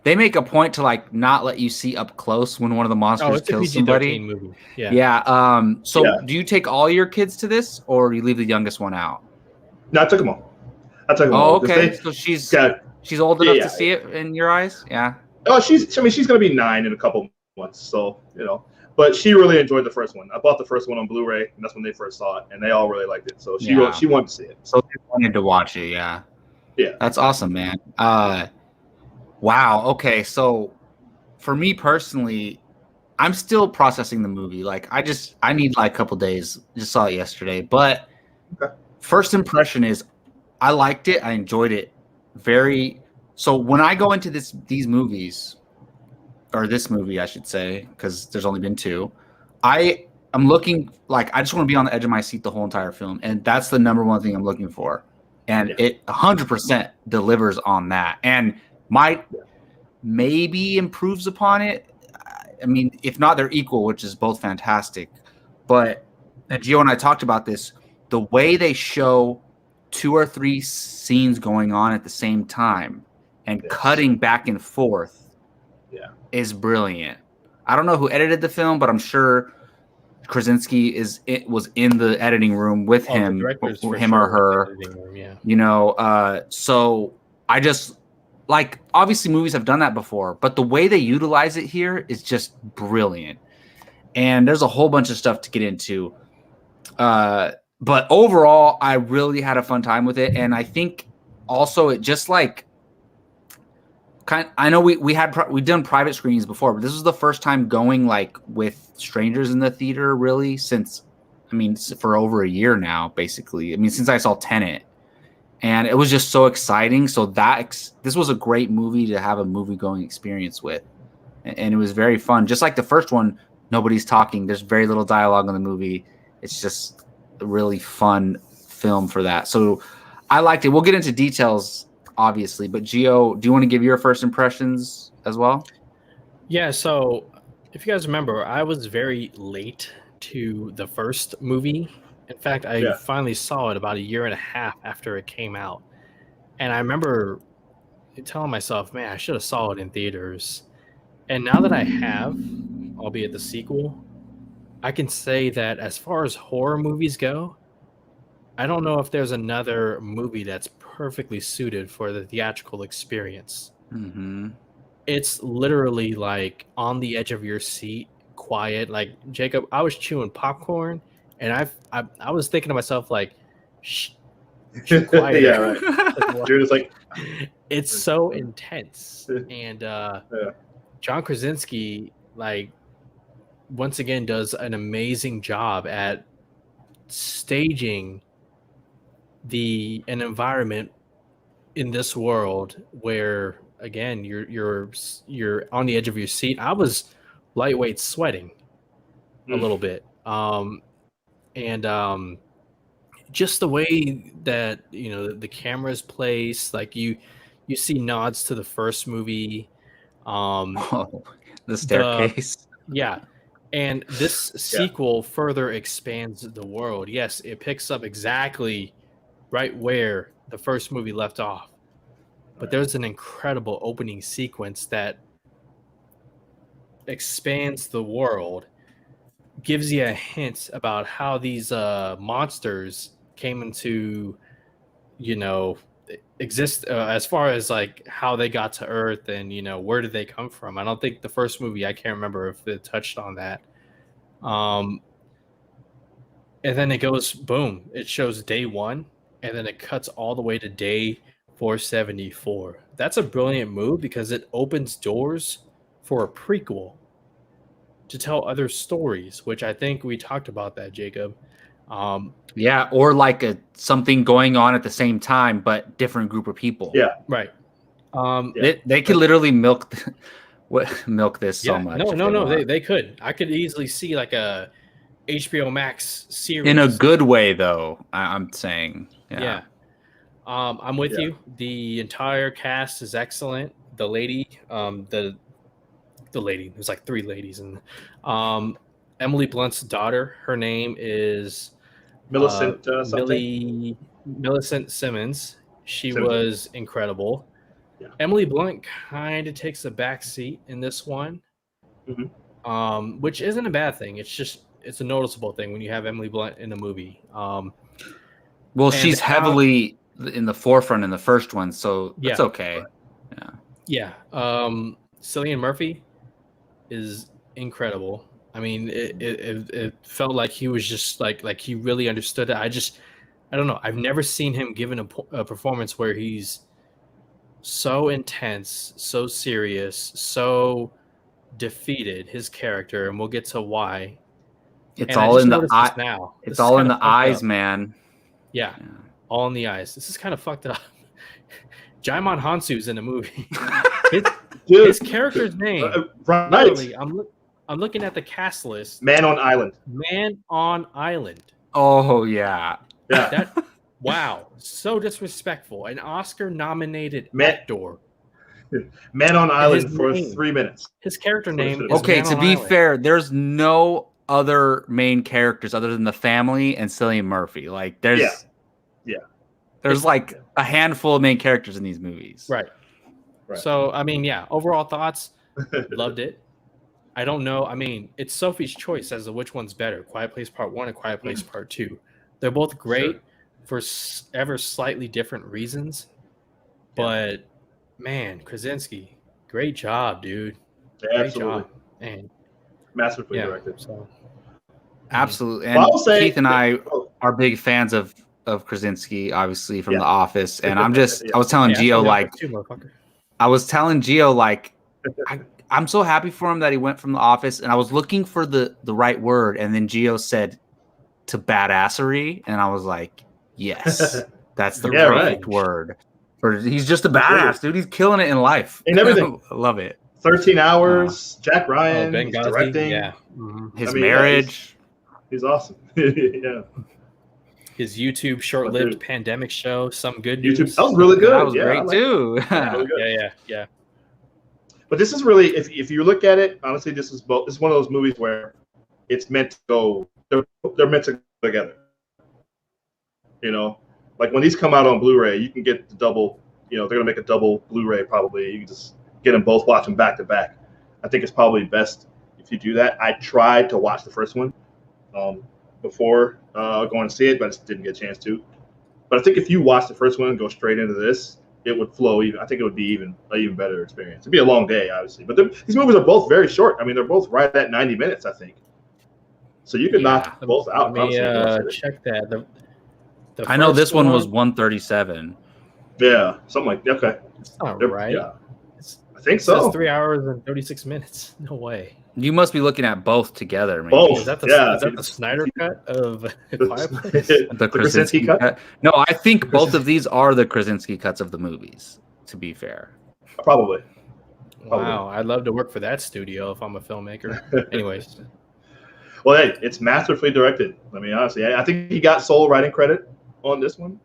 they make a point to not let you see up close when one of the monsters
It's a
kills
PG-13
somebody.
movie. Yeah.
Yeah. So
Yeah.
do you take all your kids to this, or do you leave the youngest one out?
No, I took them all.
Oh,
all. 'cause
okay.
they-
So she's
yeah.
old enough
Yeah.
to see it in your eyes. Yeah.
Oh, she's going to be 9 in a couple months. So, but she really enjoyed the first one. I bought the first one on Blu-ray, and that's when they first saw it, and they all really liked it. So she
Yeah.
she wanted to see it.
So they wanted to watch it. Yeah.
Yeah.
That's awesome, man. Wow. Okay. So for me personally, I'm still processing the movie. I need a couple days. Just saw it yesterday, but first impression is I liked it. I enjoyed it so when I go into these movies, or this movie, I should say, because there's only been 2, I'm looking I just want to be on the edge of my seat the whole entire film. And that's the number one thing I'm looking for. And it 100% delivers on that. And might maybe improves upon it. I mean, if not, they're equal, which is both fantastic. But Gio and I talked about this. The way they show 2 or 3 scenes going on at the same time and cutting back and forth is brilliant. I don't know who edited the film, but I'm sure Krasinski was in the editing room with him, or her.
Yeah.
So I just obviously movies have done that before, but the way they utilize it here is just brilliant. And there's a whole bunch of stuff to get into. But overall, I really had a fun time with it, and I think also it just like I know we've done private screenings before, but this was the first time going like with strangers in the theater really since, I mean, for over a year now, basically. I mean, since I saw Tenet, and it was just so exciting. So this was a great movie to have a movie going experience with, and it was very fun. Just like the first one, nobody's talking. There's very little dialogue in the movie. It's just a really fun film for that. So I liked it. We'll get into details, obviously, but Gio, do you want to give your first impressions as well?
Yeah, so if you guys remember, I was very late to the first movie. In fact, I finally saw it about a year and a half after it came out. And I remember telling myself, man, I should have saw it in theaters. And now that I have, albeit the sequel, I can say that as far as horror movies go, I don't know if there's another movie that's perfectly suited for the theatrical experience.
Mm-hmm.
It's literally like on the edge of your seat, quiet. Like Jacob, I was chewing popcorn, and I was thinking to myself like, shh, quiet.
Yeah, right. You're just like,
it's so intense, and John Krasinski, like, once again does an amazing job at staging an environment in this world where, again, you're on the edge of your seat. I was lightweight sweating a little bit, and just the way that the camera's placed, like you see nods to the first movie.
The staircase.
And this sequel further expands the world. Yes, it picks up exactly right where the first movie left off. But there's an incredible opening sequence that expands the world, gives you a hint about how these monsters came into, exist, as far as like how they got to Earth and where did they come from. I don't think the first movie, I can't remember if it touched on that. And then it goes boom, it shows day 1, and then it cuts all the way to day 474. That's a brilliant move because it opens doors for a prequel to tell other stories, which I think we talked about that, Jacob.
Or like something going on at the same time, but different group of people.
Yeah,
right.
They could literally milk this so much.
No. They could. I could easily see like a HBO Max series
in a good way, though. I'm saying.
Yeah. I'm with you. The entire cast is excellent. The lady, the lady. There's like 3 ladies, and Emily Blunt's daughter. Her name is
Millicent.
Millicent Simmons. She was incredible. Yeah. Emily Blunt kind of takes a back seat in this one, which isn't a bad thing. It's a noticeable thing when you have Emily Blunt in a movie.
Well, she's heavily in the forefront in the first one, so it's okay.
Cillian Murphy is incredible. I mean, it felt like he was just like he really understood it. I don't know. I've never seen him given a performance where he's so intense, so serious, so defeated, his character, and we'll get to why.
It's all in the eye now. It's all in the eyes, man.
Yeah, all in the eyes. This is kind of fucked up. Jaimon Hansu's in the movie. His character's name. Literally, I'm looking at the cast list.
Man on Island.
Man on Island.
Oh yeah.
Wow, so disrespectful. An Oscar-nominated actor.
Man on Island for 3 minutes.
His character name.
Okay, to be fair, there's no other main characters other than the family and Cillian Murphy. Like there's like a handful of main characters in these movies.
Right. So I mean, overall thoughts, loved it. I don't know. I mean, it's Sophie's choice as to which one's better, Quiet Place Part 1 and Quiet Place Part 2. They're both great for ever slightly different reasons. But man, Krasinski, great job, dude.
Yeah, absolutely.
Great job. And
masterfully directed.
So
Absolutely. And
Well, I will say,
Keith and I are big fans of Krasinski, obviously from
Yeah.
The Office. And I'm just,
Yeah.
I was telling
Yeah,
Gio,
that's
like,
too, motherfucker.
I was telling Gio, like, I'm so happy for him that he went from The Office, and I was looking for the right word, and then Gio said to badassery, and I was like, yes, that's the
Yeah, right.
perfect word. He's just a badass, dude. He's killing it in life.
And everything.
I love it.
13 Hours, Jack
Oh,
Ryan, he's
Benghazi.
directing.
Yeah. Mhm.
His
I mean, yeah,
marriage.
He's awesome. Yeah.
His YouTube short-lived
dude.
pandemic show, Some Good
YouTube.
News.
That was really good.
That was
Yeah, I
great
like it.
too.
Really good.
Yeah.
But this is really, if you look at it, honestly, this is one of those movies where it's meant to go. They're meant to go together. You know, like when these come out on Blu-ray, you can get the double. You know, they're gonna make a double Blu-ray probably. You can just get them both, watch them back to back. I think it's probably best if you do that. I tried to watch the first one before going to see it, but I just didn't get a chance to. But I think if you watch the first one and go straight into this, it would flow even. I think it would be an even better experience. It'd be a long day, obviously, but these movies are both very short. I mean, they're both right at 90 minutes, I think. So you could knock both out.
Let me check that. The
I know this
first
one was 137.
Yeah, something like that. Okay.
That's not
They're-
right.
Yeah, I think
It says
so.
3 hours and 36 minutes. No way.
You must be looking at both together, maybe.
Both.
Is that the,
Yeah.
is that the Snyder cut of A Quiet Place?
The Krasinski cut? No, I think both of these are the Krasinski cuts of the movies, to be fair.
Probably.
Wow, I'd love to work for that studio if I'm a filmmaker. Anyways,
Well, hey, it's masterfully directed. I mean, honestly, I think he got sole writing credit on this one.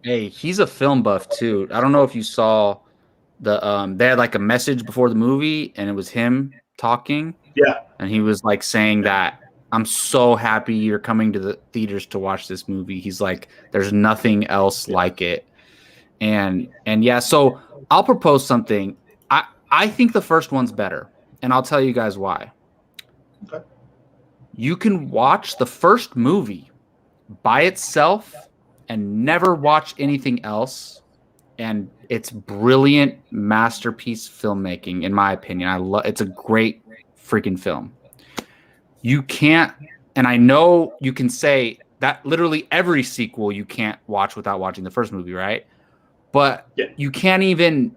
Hey, he's a film buff too. I don't know if you saw they had like a message before the movie, and it was him talking.
Yeah.
And he was like saying that I'm so happy you're coming to the theaters to watch this movie. He's like, there's nothing else like it. And yeah, so I'll propose something. I think the first one's better, and I'll tell you guys why.
Okay.
You can watch the first movie by itself and never watch anything else, and it's brilliant masterpiece filmmaking, in my opinion. It's a great freaking film. You can't, and I know you can say that literally every sequel you can't watch without watching the first movie, right? But you can't even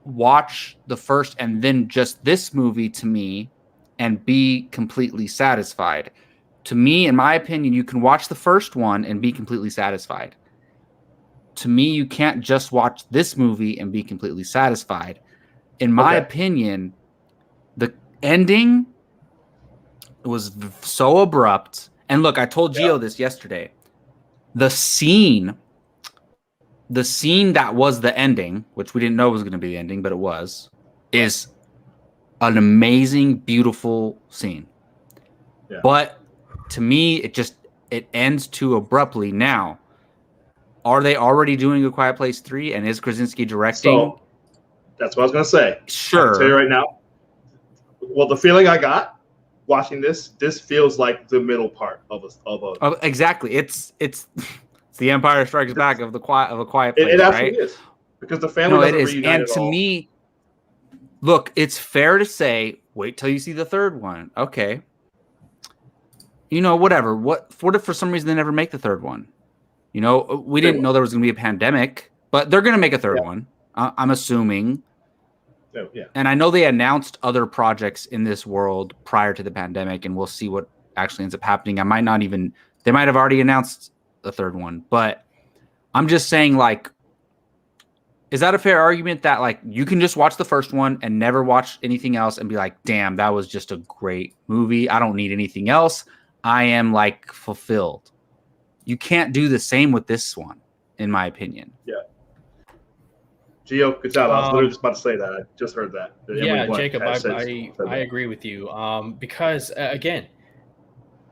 watch the first and then just this movie, to me, and be completely satisfied. To me, in my opinion, you can watch the first one and be completely satisfied. To me, you can't just watch this movie and be completely satisfied. In my opinion, the ending was so abrupt. And look, I told Gio this yesterday. The scene that was the ending, which we didn't know was going to be the ending, but it was, is an amazing, beautiful scene. Yeah. But to me, it ends too abruptly. Now, are they already doing A Quiet Place 3, and is Krasinski directing?
So that's what I was going to say.
Sure.
I'll tell you right now. Well, the feeling I got watching this feels like the middle part of a
exactly. It's the Empire Strikes Back of A Quiet Place.
It absolutely is, because the family doesn't reunite
and
at
to
all.
me, look, it's fair to say, wait till you see the third one. Okay. You know, whatever. What if for some reason they never make the third one? You know, we didn't know there was going to be a pandemic, but they're going to make a third one. I'm assuming.
Yeah.
And I know they announced other projects in this world prior to the pandemic, and we'll see what actually ends up happening. They might have already announced the third one, but I'm just saying, like, is that a fair argument that, like, you can just watch the first one and never watch anything else and be like, damn, that was just a great movie. I don't need anything else. I am, like, fulfilled. You can't do the same with this one, in my opinion.
Yeah. Gio, good job. I was literally just about to say that. I just heard that.
Yeah, Jacob, I agree with you. Because again,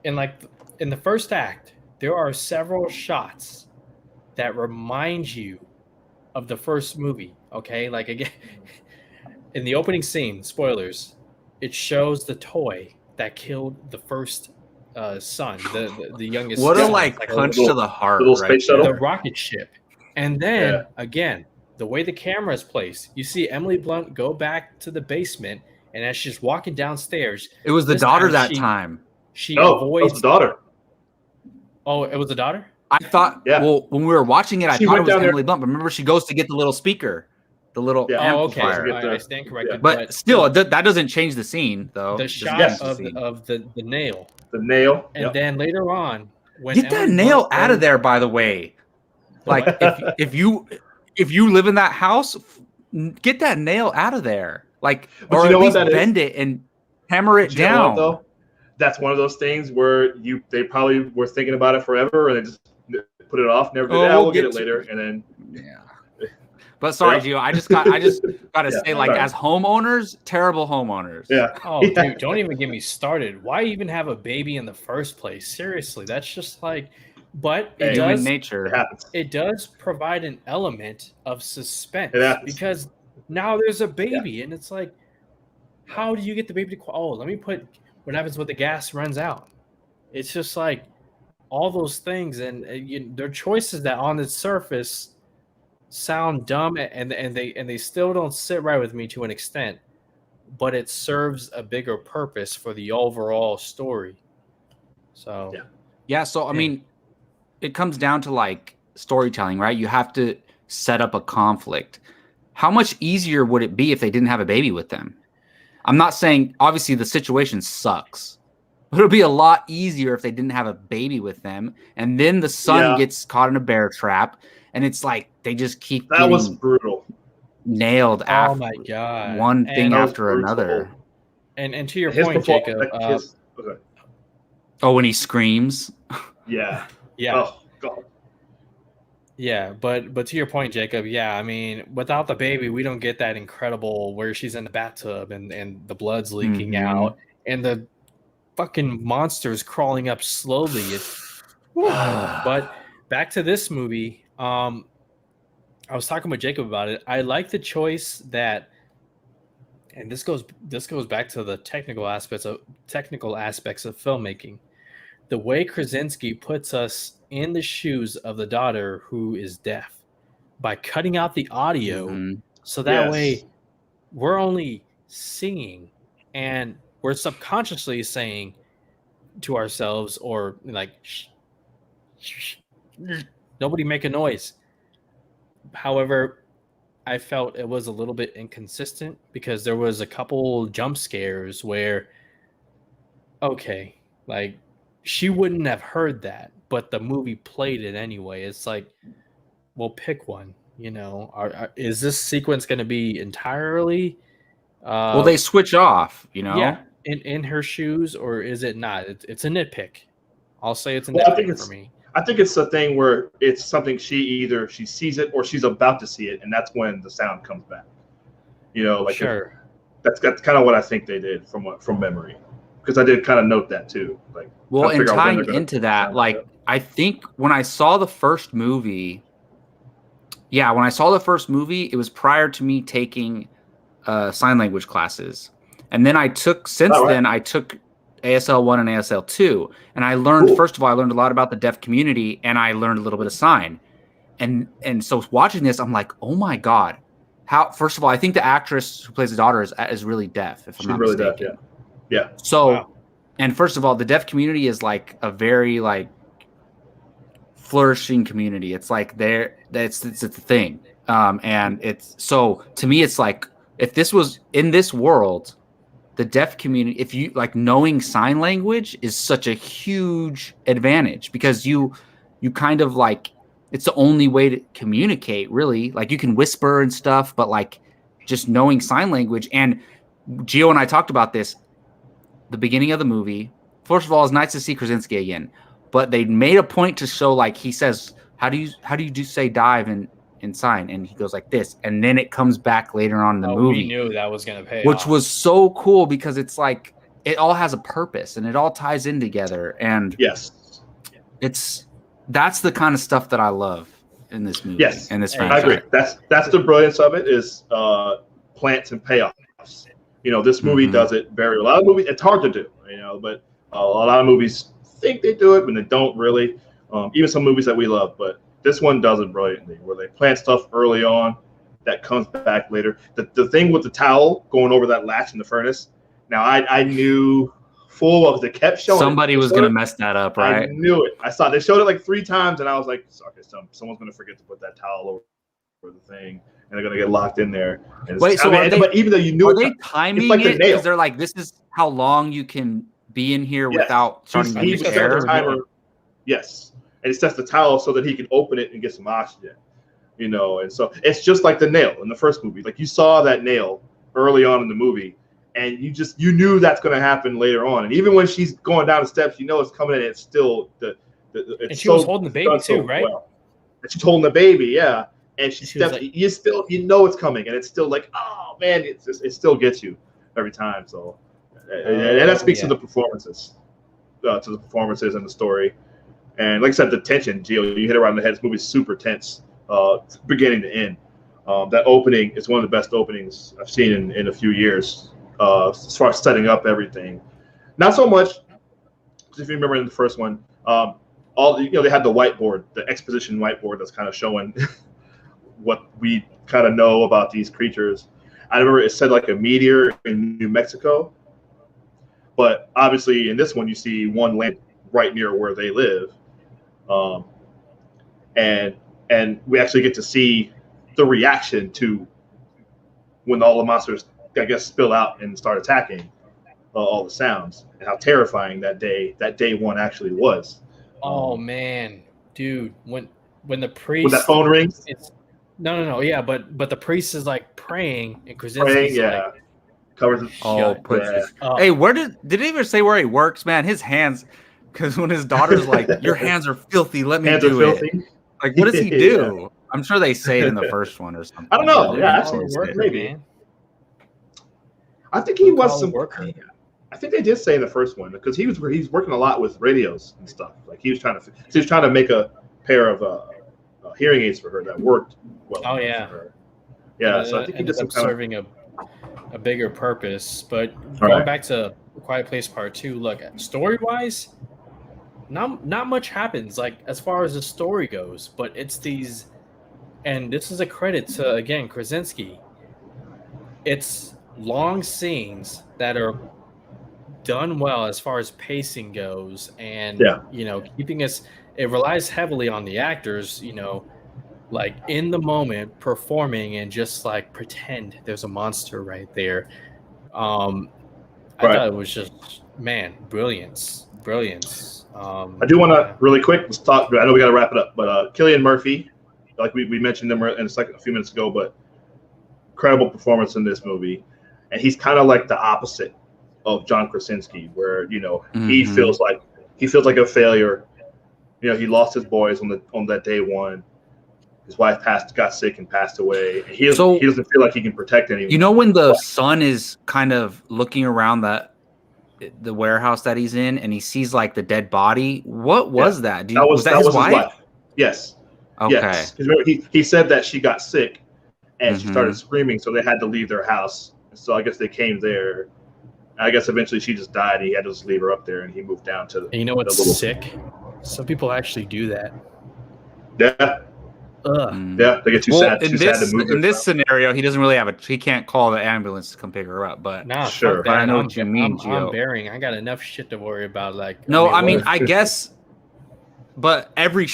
in the first act, there are several shots that remind you of the first movie. Okay, like, again, in the opening scene, spoilers, it shows the toy that killed the first son, the youngest.
What
son.
a punch to the heart,
little space shuttle.
The rocket ship, and then again. The way the camera is placed, you see Emily Blunt go back to the basement And as she's walking downstairs,
It was the
this
daughter
time
that time.
she
No, that was
avoids.
the daughter.
Oh, it was the daughter.
I thought,
Yeah.
well, when we were watching it, I
She
thought it
went
was
down there-
Emily Blunt. But remember, she goes to get the little speaker, the little
Yeah.
Oh, okay.
amplifier.
I stand corrected.
Yeah.
But still, that doesn't change the scene, though.
the
It doesn't
shot
change the
of
scene.
the nail,
The nail.
and
Yep.
then later on, when
Get that
Emily
nail
Blunt
out of
goes-
there, by the way. Like,
What?
if you live in that house, get that nail out of there. Like,
But
or
you
at
know what
least
that is?
bend it and hammer it
But you know what,
down.
though? That's one of those things where they probably were thinking about it forever and they just put it off. Never did.
Oh,
Yeah,
we'll
we'll get
get
it later, and then
Yeah. But sorry,
Yeah.
Gio. I just gotta
Yeah,
say, like,
sorry.
as homeowners, terrible homeowners.
yeah.
Oh, dude, don't even get me started. Why even have a baby in the first place? Seriously, that's just like. But it
Human
does.
nature.
It happens.
It does provide an element of suspense
It happens.
because now there's a baby, and it's like, how do you get the baby to? Oh, let me put. What happens when the gas runs out? It's just like all those things, and they're choices that on the surface sound dumb, and they still don't sit right with me to an extent, but it serves a bigger purpose for the overall story. So
Yeah.
Yeah. So, I
Yeah.
mean, it comes down to like storytelling, right? You have to set up a conflict. How much easier would it be if they didn't have a baby with them? I'm not saying, obviously, the situation sucks, but it'll be a lot easier if they didn't have a baby with them. And then the son
Yeah.
gets caught in a bear trap. And it's like they just keep
That
getting
was brutal.
nailed
oh
after
my god,
one thing
That was
after
brutal.
another.
and to your
His
point,
perform-
Jacob.
like his- okay.
Oh, when he screams.
Yeah.
Yeah.
Oh God.
Yeah, but to your point, Jacob, yeah, I mean, without the baby, we don't get that incredible where she's in the bathtub and the blood's leaking
Mhm.
out and the fucking monsters crawling up slowly. But back to this movie, I was talking with Jacob about it. I like the choice that, and this goes back to the technical aspects of filmmaking. The way Krasinski puts us in the shoes of the daughter who is deaf by cutting out the audio,
Mhm.
so that
Yes.
way we're only singing and we're subconsciously saying to ourselves, or like, shh, shh, shh, nobody make a noise. However, I felt it was a little bit inconsistent because there was a couple jump scares where, okay, like, she wouldn't have heard that, but the movie played it anyway. It's like, well, pick one. You know, is this sequence going to be entirely?
Well, they switch off, you know?
Yeah, in her shoes, or is it not? It's a nitpick. I'll say it's a
Well, I think
nitpick
it's-
for me.
I think it's a thing where it's something she sees it or she's about to see it, and that's when the sound comes back. You know, like
Sure.
that's kind of what I think they did from memory, because I did kind of note that too. Like,
Well,
trying to
and
figure out when
tying
they're gonna-
into that, like, I think when I saw the first movie, it was prior to me taking sign language classes. And then I took ASL 1 and ASL 2. And I learned,
Cool.
first of all, I learned a lot about the deaf community, and I learned a little bit of sign. And so watching this, I'm like, oh my God. First of all, I think the actress who plays the daughter is really deaf, if I'm
she's
not
really
mistaken.
deaf. Yeah.
So,
Wow.
and first of all, the deaf community is like a very like flourishing community. It's like it's a thing. And it's so to me, it's like if this was in this world, the deaf community, if you like knowing sign language is such a huge advantage because you kind of like it's the only way to communicate really. Like you can whisper and stuff, but like just knowing sign language. And Gio and I talked about this. The beginning of the movie, first of all, it's nice to see Krasinski again, but they made a point to show like he says, how do you say dive in sign? And he goes like this, and then it comes back later on in the movie.
We knew that was going to pay
which
off.
was so cool because it's like it all has a purpose and it all ties in together, and
Yes.
that's the kind of stuff that I love in this movie.
Yes.
In this
I
I
franchise.
agree. That's the brilliance of it is plants and payoffs. You know, this movie
Mhm.
does it very well. A lot of movies, it's hard to do, you know, but a lot of movies think they do it, but they don't really. Even some movies that we love, but this one does it brilliantly, where they plant stuff early on, that comes back later. The thing with the towel going over that latch in the furnace. Now I knew full well because they kept showing
somebody was going to mess that up, right?
I knew it. I saw they showed it like 3 times, and I was like, okay, someone's going to forget to put that towel over the thing, and they're going to get locked in there. And
Wait, so
but even though you knew
are they timing
like
it because they're like, this is how long you can be in here without starting to use air?
Yes, and it sets the towel so that he can open it and get some oxygen. And so it's just like the nail in the first movie. Like you saw that nail early on in the movie, and you knew that's going to happen later on. And even when she's going down the steps, it's coming in. It's still
and she was holding the baby too, right?
Well. And she's holding the baby, yeah. And she steps.
Like,
you know it's coming, and it's still like, oh man, it still gets you every time. So, and that speaks to the performances, and the story. And like I said, the tension, Gio, you hit it right on the head. This movie's super tense, beginning to end. That opening is one of the best openings I've seen in a few years, as far as setting up everything. Not so much, if you remember in the first one, they had the whiteboard, the exposition whiteboard that's kind of showing what we kind of know about these creatures. I remember it said like a meteor in New Mexico, but obviously in this one you see one land right near where they live. And we actually get to see the reaction to when all the monsters, I guess, spill out and start attacking all the sounds, and how terrifying that day one actually was.
Oh man, dude, when the priest,
when that phone rings,
it's no, yeah, but the priest is like praying, and Krasinski's like
covers his
Hey, where did it even say where he works, man? His hands. Because when his daughter's like, your hands are filthy, let me do it. Like, what does he do? Yeah. I'm sure they say it in the first one or something.
I don't know. Yeah, actually, maybe. I think he was some worker. I think they did say in the first one because he's working a lot with radios and stuff. Like he was trying to make a pair of hearing aids for her that worked well.
Oh yeah,
for her. Yeah. So I think he did some
serving a bigger purpose. But going back to Quiet Place Part 2, look, story wise. Not much happens, like as far as the story goes, but it's these, and this is a credit to again Krasinski. It's long scenes that are done well as far as pacing goes, and keeping us. It relies heavily on the actors, like in the moment performing and just like pretend there's a monster right there. I thought it was just brilliance.
I do want to really quick. Let's talk. I know we got to wrap it up, but Cillian Murphy, like we mentioned him in a few minutes ago, but incredible performance in this movie, and he's kind of like the opposite of John Krasinski, where he feels like a failure. He lost his boys on that day one. His wife got sick and passed away. And he doesn't feel like he can protect anyone.
When the son is kind of looking around the warehouse that he's in, and he sees like the dead body. What was that? Was that his wife?
Yes.
Okay.
Yes. Because remember, he said that she got sick and she started screaming, so they had to leave their house. So I guess they came there. I guess eventually she just died. And he had to just leave her up there, and he moved down to.
And you know what's sick? Some people actually do that.
Yeah. Yeah, they get too sad. Too sad to move.
In this scenario, he doesn't really he can't call the ambulance to come pick her up. But
sure,
but I know what you mean, Gio.
I'm bearing. I got enough shit to worry about. Like,
I guess. But every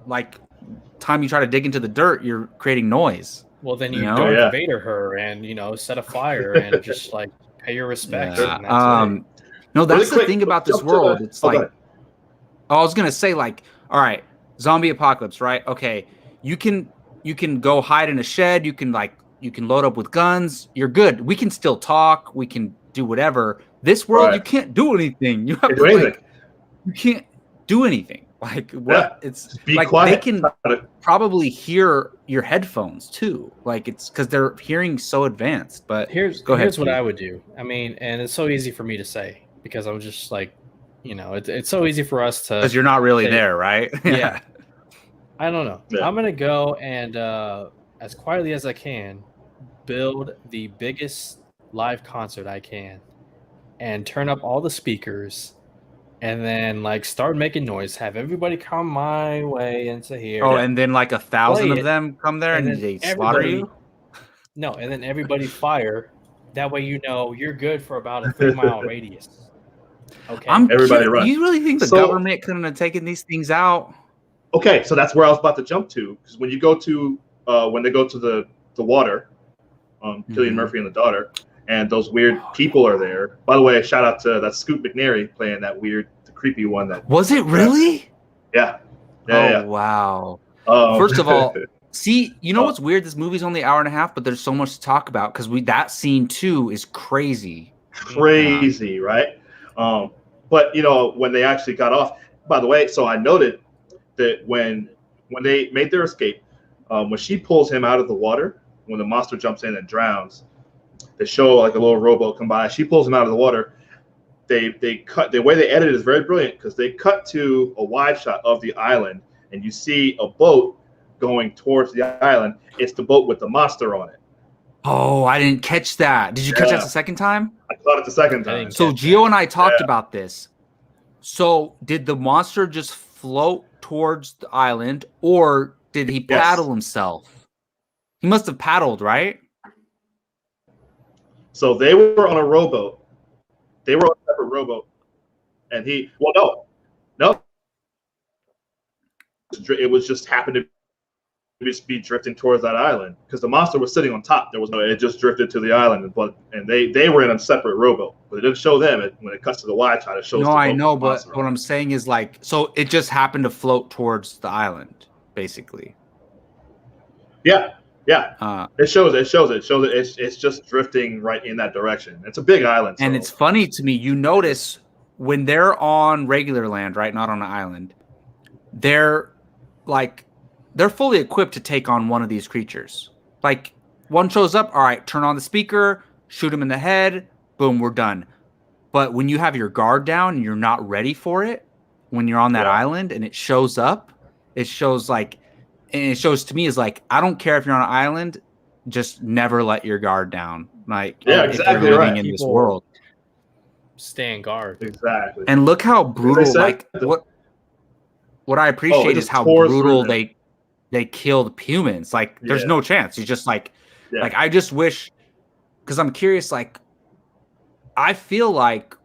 like time you try to dig into the dirt, you're creating noise.
Well, then you Darth Vader her and set a fire and just like pay your respects.
Yeah. No, that's the thing about this world. It's like, I was gonna say, like, all right. Zombie apocalypse, right? Okay, you can go hide in a shed. You can load up with guns. You're good. We can still talk. We can do whatever. This world, you can't do anything. You have to you can't do anything. Like what? Yeah. It's like quiet. They can probably hear your headphones too. Like it's because they're hearing so advanced. But
here's what I would do. I mean, and it's so easy for me to say because I'm just like, it's so easy for us to
because you're not really there, right?
Yeah. I don't know. Yeah. I'm gonna go and as quietly as I can build the biggest live concert I can and turn up all the speakers and then like start making noise, have everybody come my way into here.
Oh, and then like 1,000
Play
of
it,
them come there and
then
they slaughter you?
No, and then everybody fire. That way you know you're good for about a 3-mile radius. Okay.
Everybody run.
You really think the government couldn't have taken these things out?
Okay, so that's where I was about to jump to, because when you go to when they go to the water, Cillian Murphy and the daughter, and those weird people are there. By the way, shout out to that Scoot McNairy playing that weird, the creepy one. That
was it really?
Yeah.
Wow. First of all, see, you know what's weird? This movie's only an hour and a half, but there's so much to talk about because that scene too is crazy.
Crazy, right? But you know, when they actually got off, by the way, so I noted that when they made their escape, when she pulls him out of the water, when the monster jumps in and drowns, they show like a little rowboat come by. She pulls him out of the water. They cut, the way they edit it is very brilliant because they cut to a wide shot of the island and you see a boat going towards the island. It's the boat with the monster on it.
Oh, I didn't catch that. Did you catch that the second time?
I caught it the second time.
So Gio and I talked about this. So did the monster just float towards the island or did he paddle himself? He must have paddled, right?
So they were on a rowboat. They were on a separate rowboat. And no. It was just happened to just be drifting towards that island because the monster was sitting on top. It just drifted to the island, and they were in a separate rowboat. But it didn't show them. When it cuts to the wide shot, it shows.
No, I know, but what I'm saying is like, so it just happened to float towards the island, basically.
Yeah. It shows it. It's just drifting right in that direction. It's a big island.
And it's funny to me. You notice when they're on regular land, right? Not on an island. They're fully equipped to take on one of these creatures. Like one shows up, all right, turn on the speaker, shoot him in the head, boom, we're done. But when you have your guard down and you're not ready for it, when you're on that island and it shows up, it shows to me is like, I don't care if you're on an island, just never let your guard down. Like,
exactly,
if you're living in this world.
Stand guard.
Exactly.
And look how brutal, what I appreciate is how brutal they killed humans. Like, there's no chance. You just like I just wish, because I'm curious, like, I feel like,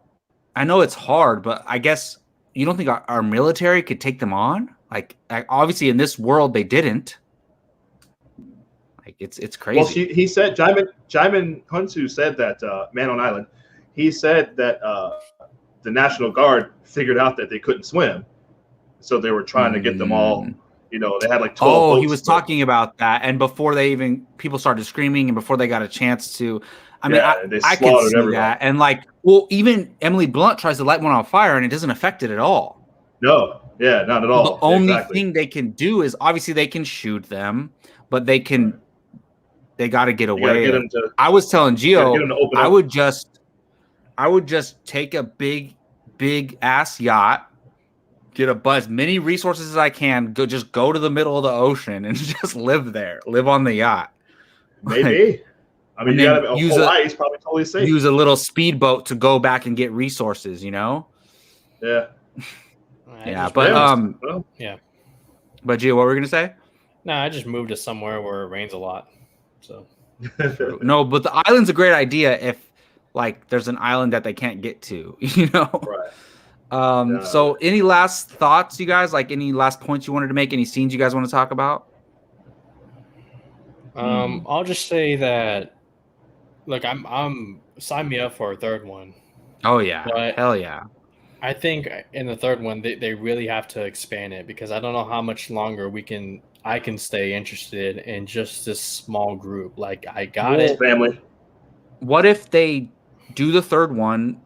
I know it's hard, but I guess you don't think our military could take them on? Like obviously in this world they didn't. Like it's crazy.
Well, he said, Jaimin Hunsu said that Man on Island, he said that the National Guard figured out that they couldn't swim, so they were trying to get them all. You know, they had like 12 boats.
He was talking about that, and before people started screaming, and before they got a chance to. I mean, I can see that, and like, well, even Emily Blunt tries to light one on fire, and it doesn't affect it at all.
No, not at all.
The only thing they can do is obviously they can shoot them, but they got to get away. I was telling Gio, I would just take a big ass yacht, get as many resources as I can, go to the middle of the ocean and just live there, live on the yacht.
Maybe. I mean, Hawaii's probably totally safe.
Use a little speedboat to go back and get resources, you know?
Yeah.
Yeah, but But Gio, what were we gonna say?
No, I just moved to somewhere where it rains a lot. So
no, but the island's a great idea if like there's an island that they can't get to, you know?
Right.
So any last thoughts, you guys? Like any last points you wanted to make? Any scenes you guys want to talk about?
I'll just say that look, I'm sign me up for a third one.
Oh yeah.
But
hell yeah.
I think in the third one they really have to expand it because I don't know how much longer I can stay interested in just this small group. Like I got it.
Family.
What if they do the third one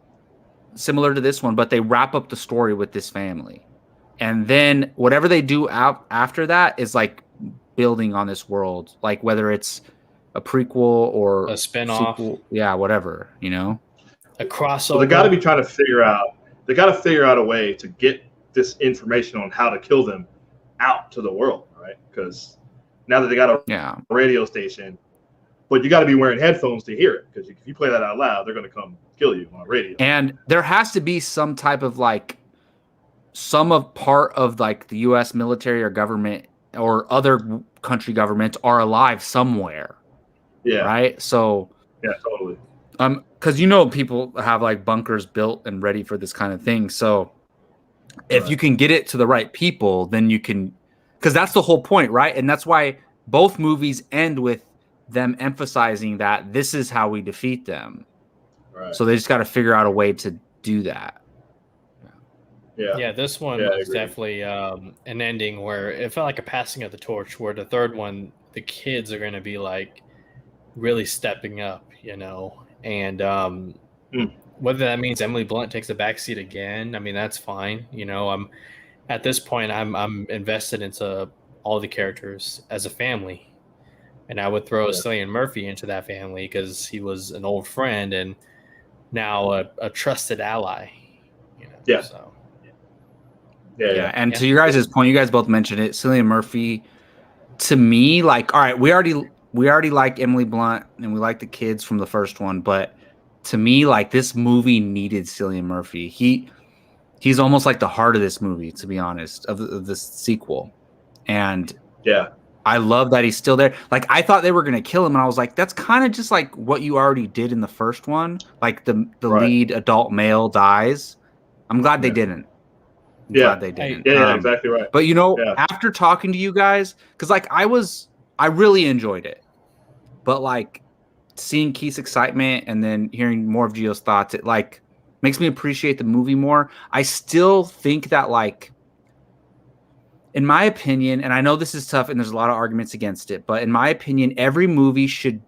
similar to this one, but they wrap up the story with this family? And then whatever they do after that is like building on this world, like whether it's a prequel or
a spin-off.
Sequel, yeah, whatever, you know?
A crossover.
So they got to be trying to figure out a way to get this information on how to kill them out to the world, right? Because now that they got a radio station, but you got to be wearing headphones to hear it because if you play that out loud, they're going to come kill you on radio.
And there has to be some type of like some of part of like the U.S. military or government or other country governments are alive somewhere.
Yeah.
Right. So.
Yeah. Totally.
Because people have like bunkers built and ready for this kind of thing. So if you can get it to the right people, then you can. Because that's the whole point, right? And that's why both movies end with them emphasizing that this is how we defeat them.
Right.
So they just got to figure out a way to do that.
Yeah, this one was definitely an ending where it felt like a passing of the torch, where the third one, the kids are going to be like really stepping up, and whether that means Emily Blunt takes a backseat again, I mean, that's fine. I'm at this point, I'm invested into all the characters as a family, and I would throw Cillian Murphy into that family because he was an old friend and now a trusted ally.
Yeah.
So.
Yeah. And to your guys' point, you guys both mentioned it. Cillian Murphy, to me, like, all right, we already like Emily Blunt and we like the kids from the first one, but to me, like, this movie needed Cillian Murphy. He's almost like the heart of this movie, to be honest, of this sequel. And I love that he's still there. Like, I thought they were gonna kill him, and I was like, that's kind of just like what you already did in the first one. Like the lead adult male dies. I'm glad they didn't. I'm glad they didn't.
Yeah, exactly right.
But after talking to you guys, because like I really enjoyed it. But like seeing Keith's excitement and then hearing more of Gio's thoughts, it like makes me appreciate the movie more. I still think that, like, in my opinion, and I know this is tough and there's a lot of arguments against it, but in my opinion, every movie should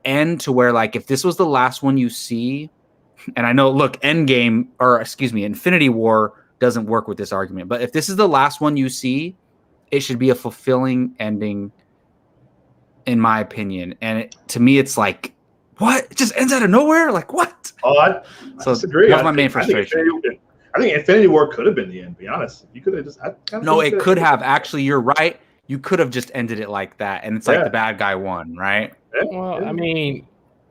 end to where, like, if this was the last one you see, and I know, look, Infinity War doesn't work with this argument, but if this is the last one you see, it should be a fulfilling ending, in my opinion. And to me, it's like, what? It just ends out of nowhere? Like, what?
Oh, I disagree.
That's my main frustration.
I think Infinity War could have been the end, to be honest. You could have just...
it could have. Actually, you're right. You could have just ended it like that, and it's like the bad guy won, right?
Well, I mean,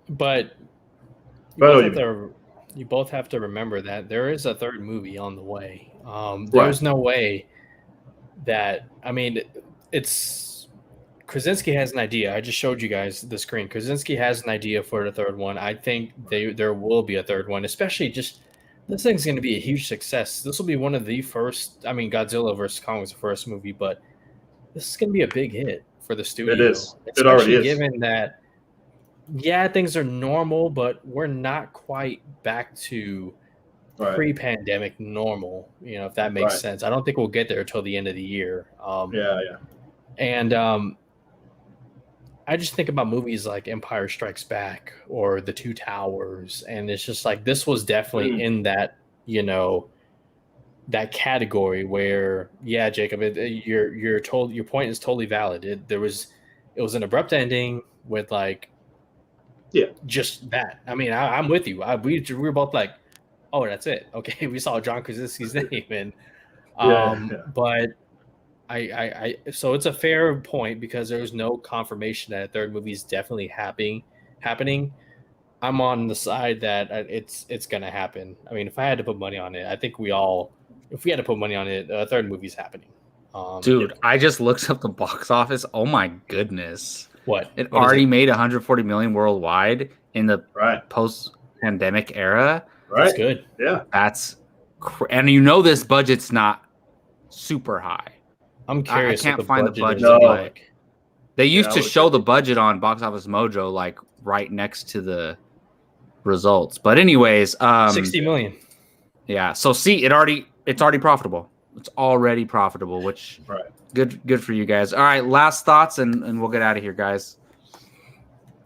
but you both have to remember that there is a third movie on the way. There's no way that... I mean, it's... Krasinski has an idea. I just showed you guys the screen. Krasinski has an idea for the third one. I think there will be a third one, especially just... This thing's going to be a huge success. This will be one of the first... I mean, Godzilla vs. Kong was the first movie, but this is going to be a big hit for the studio.
It is. It already is.
Given that, things are normal, but we're not quite back to pre-pandemic normal, if that makes sense. I don't think we'll get there until the end of the year. And I just think about movies like Empire Strikes Back or The Two Towers, and it's just like this was definitely in that, that category where, Jacob, your point is totally valid. It was an abrupt ending with just that. I mean, I'm with you. We were both like, oh, that's it. Okay, we saw John Krasinski's name, and but. So it's a fair point because there's no confirmation that a third movie is definitely happening. I'm on the side that it's going to happen. I mean, if I had to put money on it, I think if we had to put money on it, a third movie's happening.
Dude, I just looked up the box office. Oh my goodness.
What?
It already made 140 million worldwide in the post-pandemic era.
Right.
That's good.
Yeah.
And this budget's not super high.
I'm curious.
I can't find the budget.
Like.
They used to show the budget on Box Office Mojo, like right next to the results. But anyways,
60 million.
Yeah. So see, it's already profitable. It's already profitable, which good for you guys. All right, last thoughts, and we'll get out of here, guys.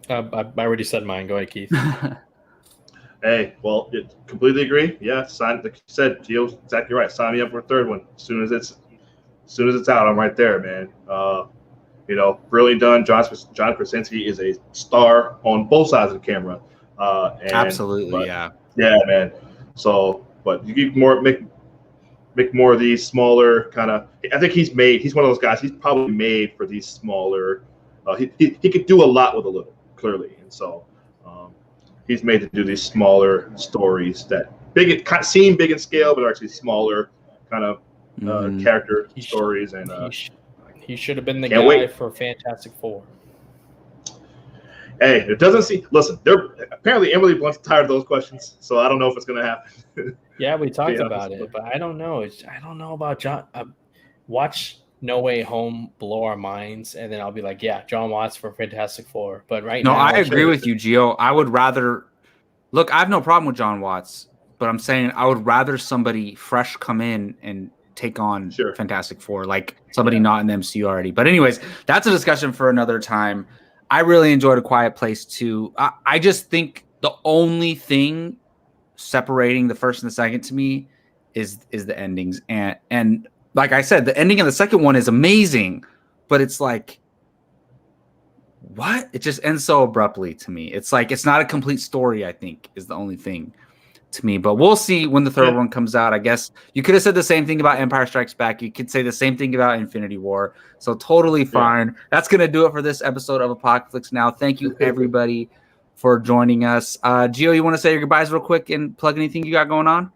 I already said mine. Go ahead, Keith.
Hey, well, completely agree. Yeah, like you said, Gio's exactly right. Sign me up for a third one as soon as it's out. I'm right there, man. Brilliantly done. John Krasinski is a star on both sides of the camera.
Absolutely, yeah,
man. So, but you make more of these smaller kind of. I think he's one of those guys. He's probably made for these smaller. He could do a lot with a little, clearly, and so he's made to do these smaller stories that seem big in scale, but are actually smaller. kind of character stories. And
he should have been the
can't
guy
wait.
for Fantastic Four.
Hey, it doesn't seem. Listen, they're apparently Emily Blunt's tired of those questions, so I don't know if it's going to happen.
Yeah, we talked
Yeah,
about it, but I don't know. I don't know about John. Watch No Way Home blow our minds, and then I'll be like, yeah, John Watts for Fantastic Four. But right
No,
now,
I agree with you, Gio. I would rather look. I have no problem with John Watts, but I'm saying I would rather somebody fresh come in and take on Fantastic Four, like somebody not in the MCU already. But anyways, that's a discussion for another time. I really enjoyed A Quiet Place too. I just think the only thing separating the first and the second to me is the endings. And like I said, the ending of the second one is amazing, but it's like, what? It just ends so abruptly to me. It's like it's not a complete story, I think, is the only thing to me. But we'll see when the third one comes out. I guess you could have said the same thing about Empire Strikes Back. You could say the same thing about Infinity War. So totally fine. That's going to do it for this episode of Apocaflix Now. Thank you, everybody, for joining us. Gio, you want to say your goodbyes real quick and plug anything you got going on?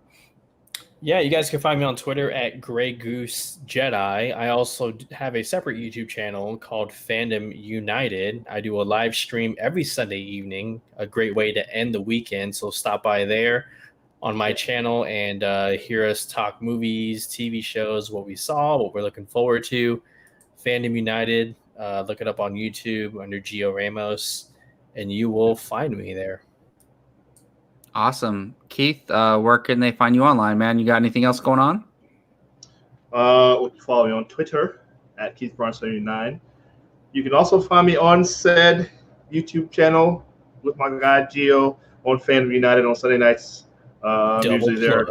Yeah, you guys can find me on Twitter at Grey Goose Jedi. I also have a separate YouTube channel called Fandom United. I do a live stream every Sunday evening, a great way to end the weekend. So stop by there on my channel and hear us talk movies, TV shows, what we saw, what we're looking forward to. Fandom United, look it up on YouTube under Gio Ramos, and you will find me there.
Awesome. Keith, where can they find you online, man? You got anything else going on?
You can follow me on Twitter at KeithBarnes79. You can also find me on said YouTube channel with my guy Gio on Fandom United on Sunday nights. I'm usually there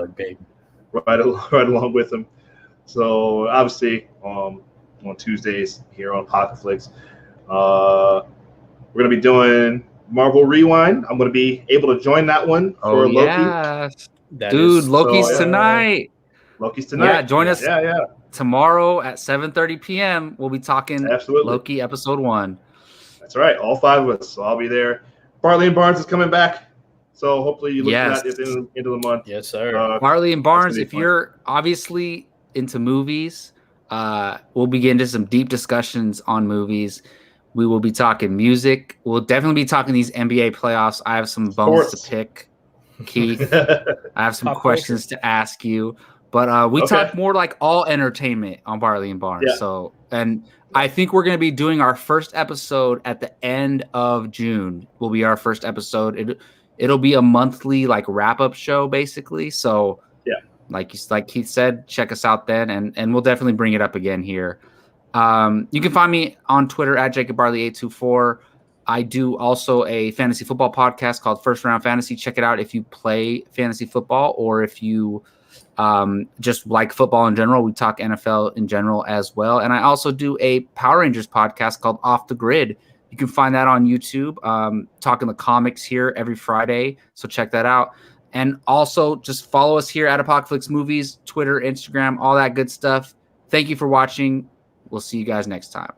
right along with him. So obviously on Tuesdays here on Apocaflix, we're going to be doing Marvel Rewind. I'm going to be able to join that one for Loki.
Yes. Dude, Loki's tonight.
Loki's tonight.
Yeah, join us tomorrow at 7:30 p.m. We'll be talking Loki episode 1.
That's right. All 5 of us. So I'll be there. Barley and Barnes is coming back. So hopefully you look at that at the end of the month.
Yes, sir.
Barley and Barnes, if you're obviously into movies, we'll begin to some deep discussions on movies. We will be talking music. We'll definitely be talking these NBA playoffs. I have some bones to pick, Keith. I have some questions to ask you. But we talk more like all entertainment on Barley and Barnes. So, and I think we're going to be doing our first episode at the end of June. Will be our first episode. It'll be a monthly like wrap-up show, basically. So, like Keith said, check us out then, and we'll definitely bring it up again here. You can find me on Twitter at JacobBarley824. I do also a fantasy football podcast called First Round Fantasy. Check it out if you play fantasy football or if you just like football in general. We talk NFL in general as well. And I also do a Power Rangers podcast called Off the Grid. You can find that on YouTube. Talking the comics here every Friday. So check that out. And also just follow us here at Apocaflix Movies, Twitter, Instagram, all that good stuff. Thank you for watching. We'll see you guys next time.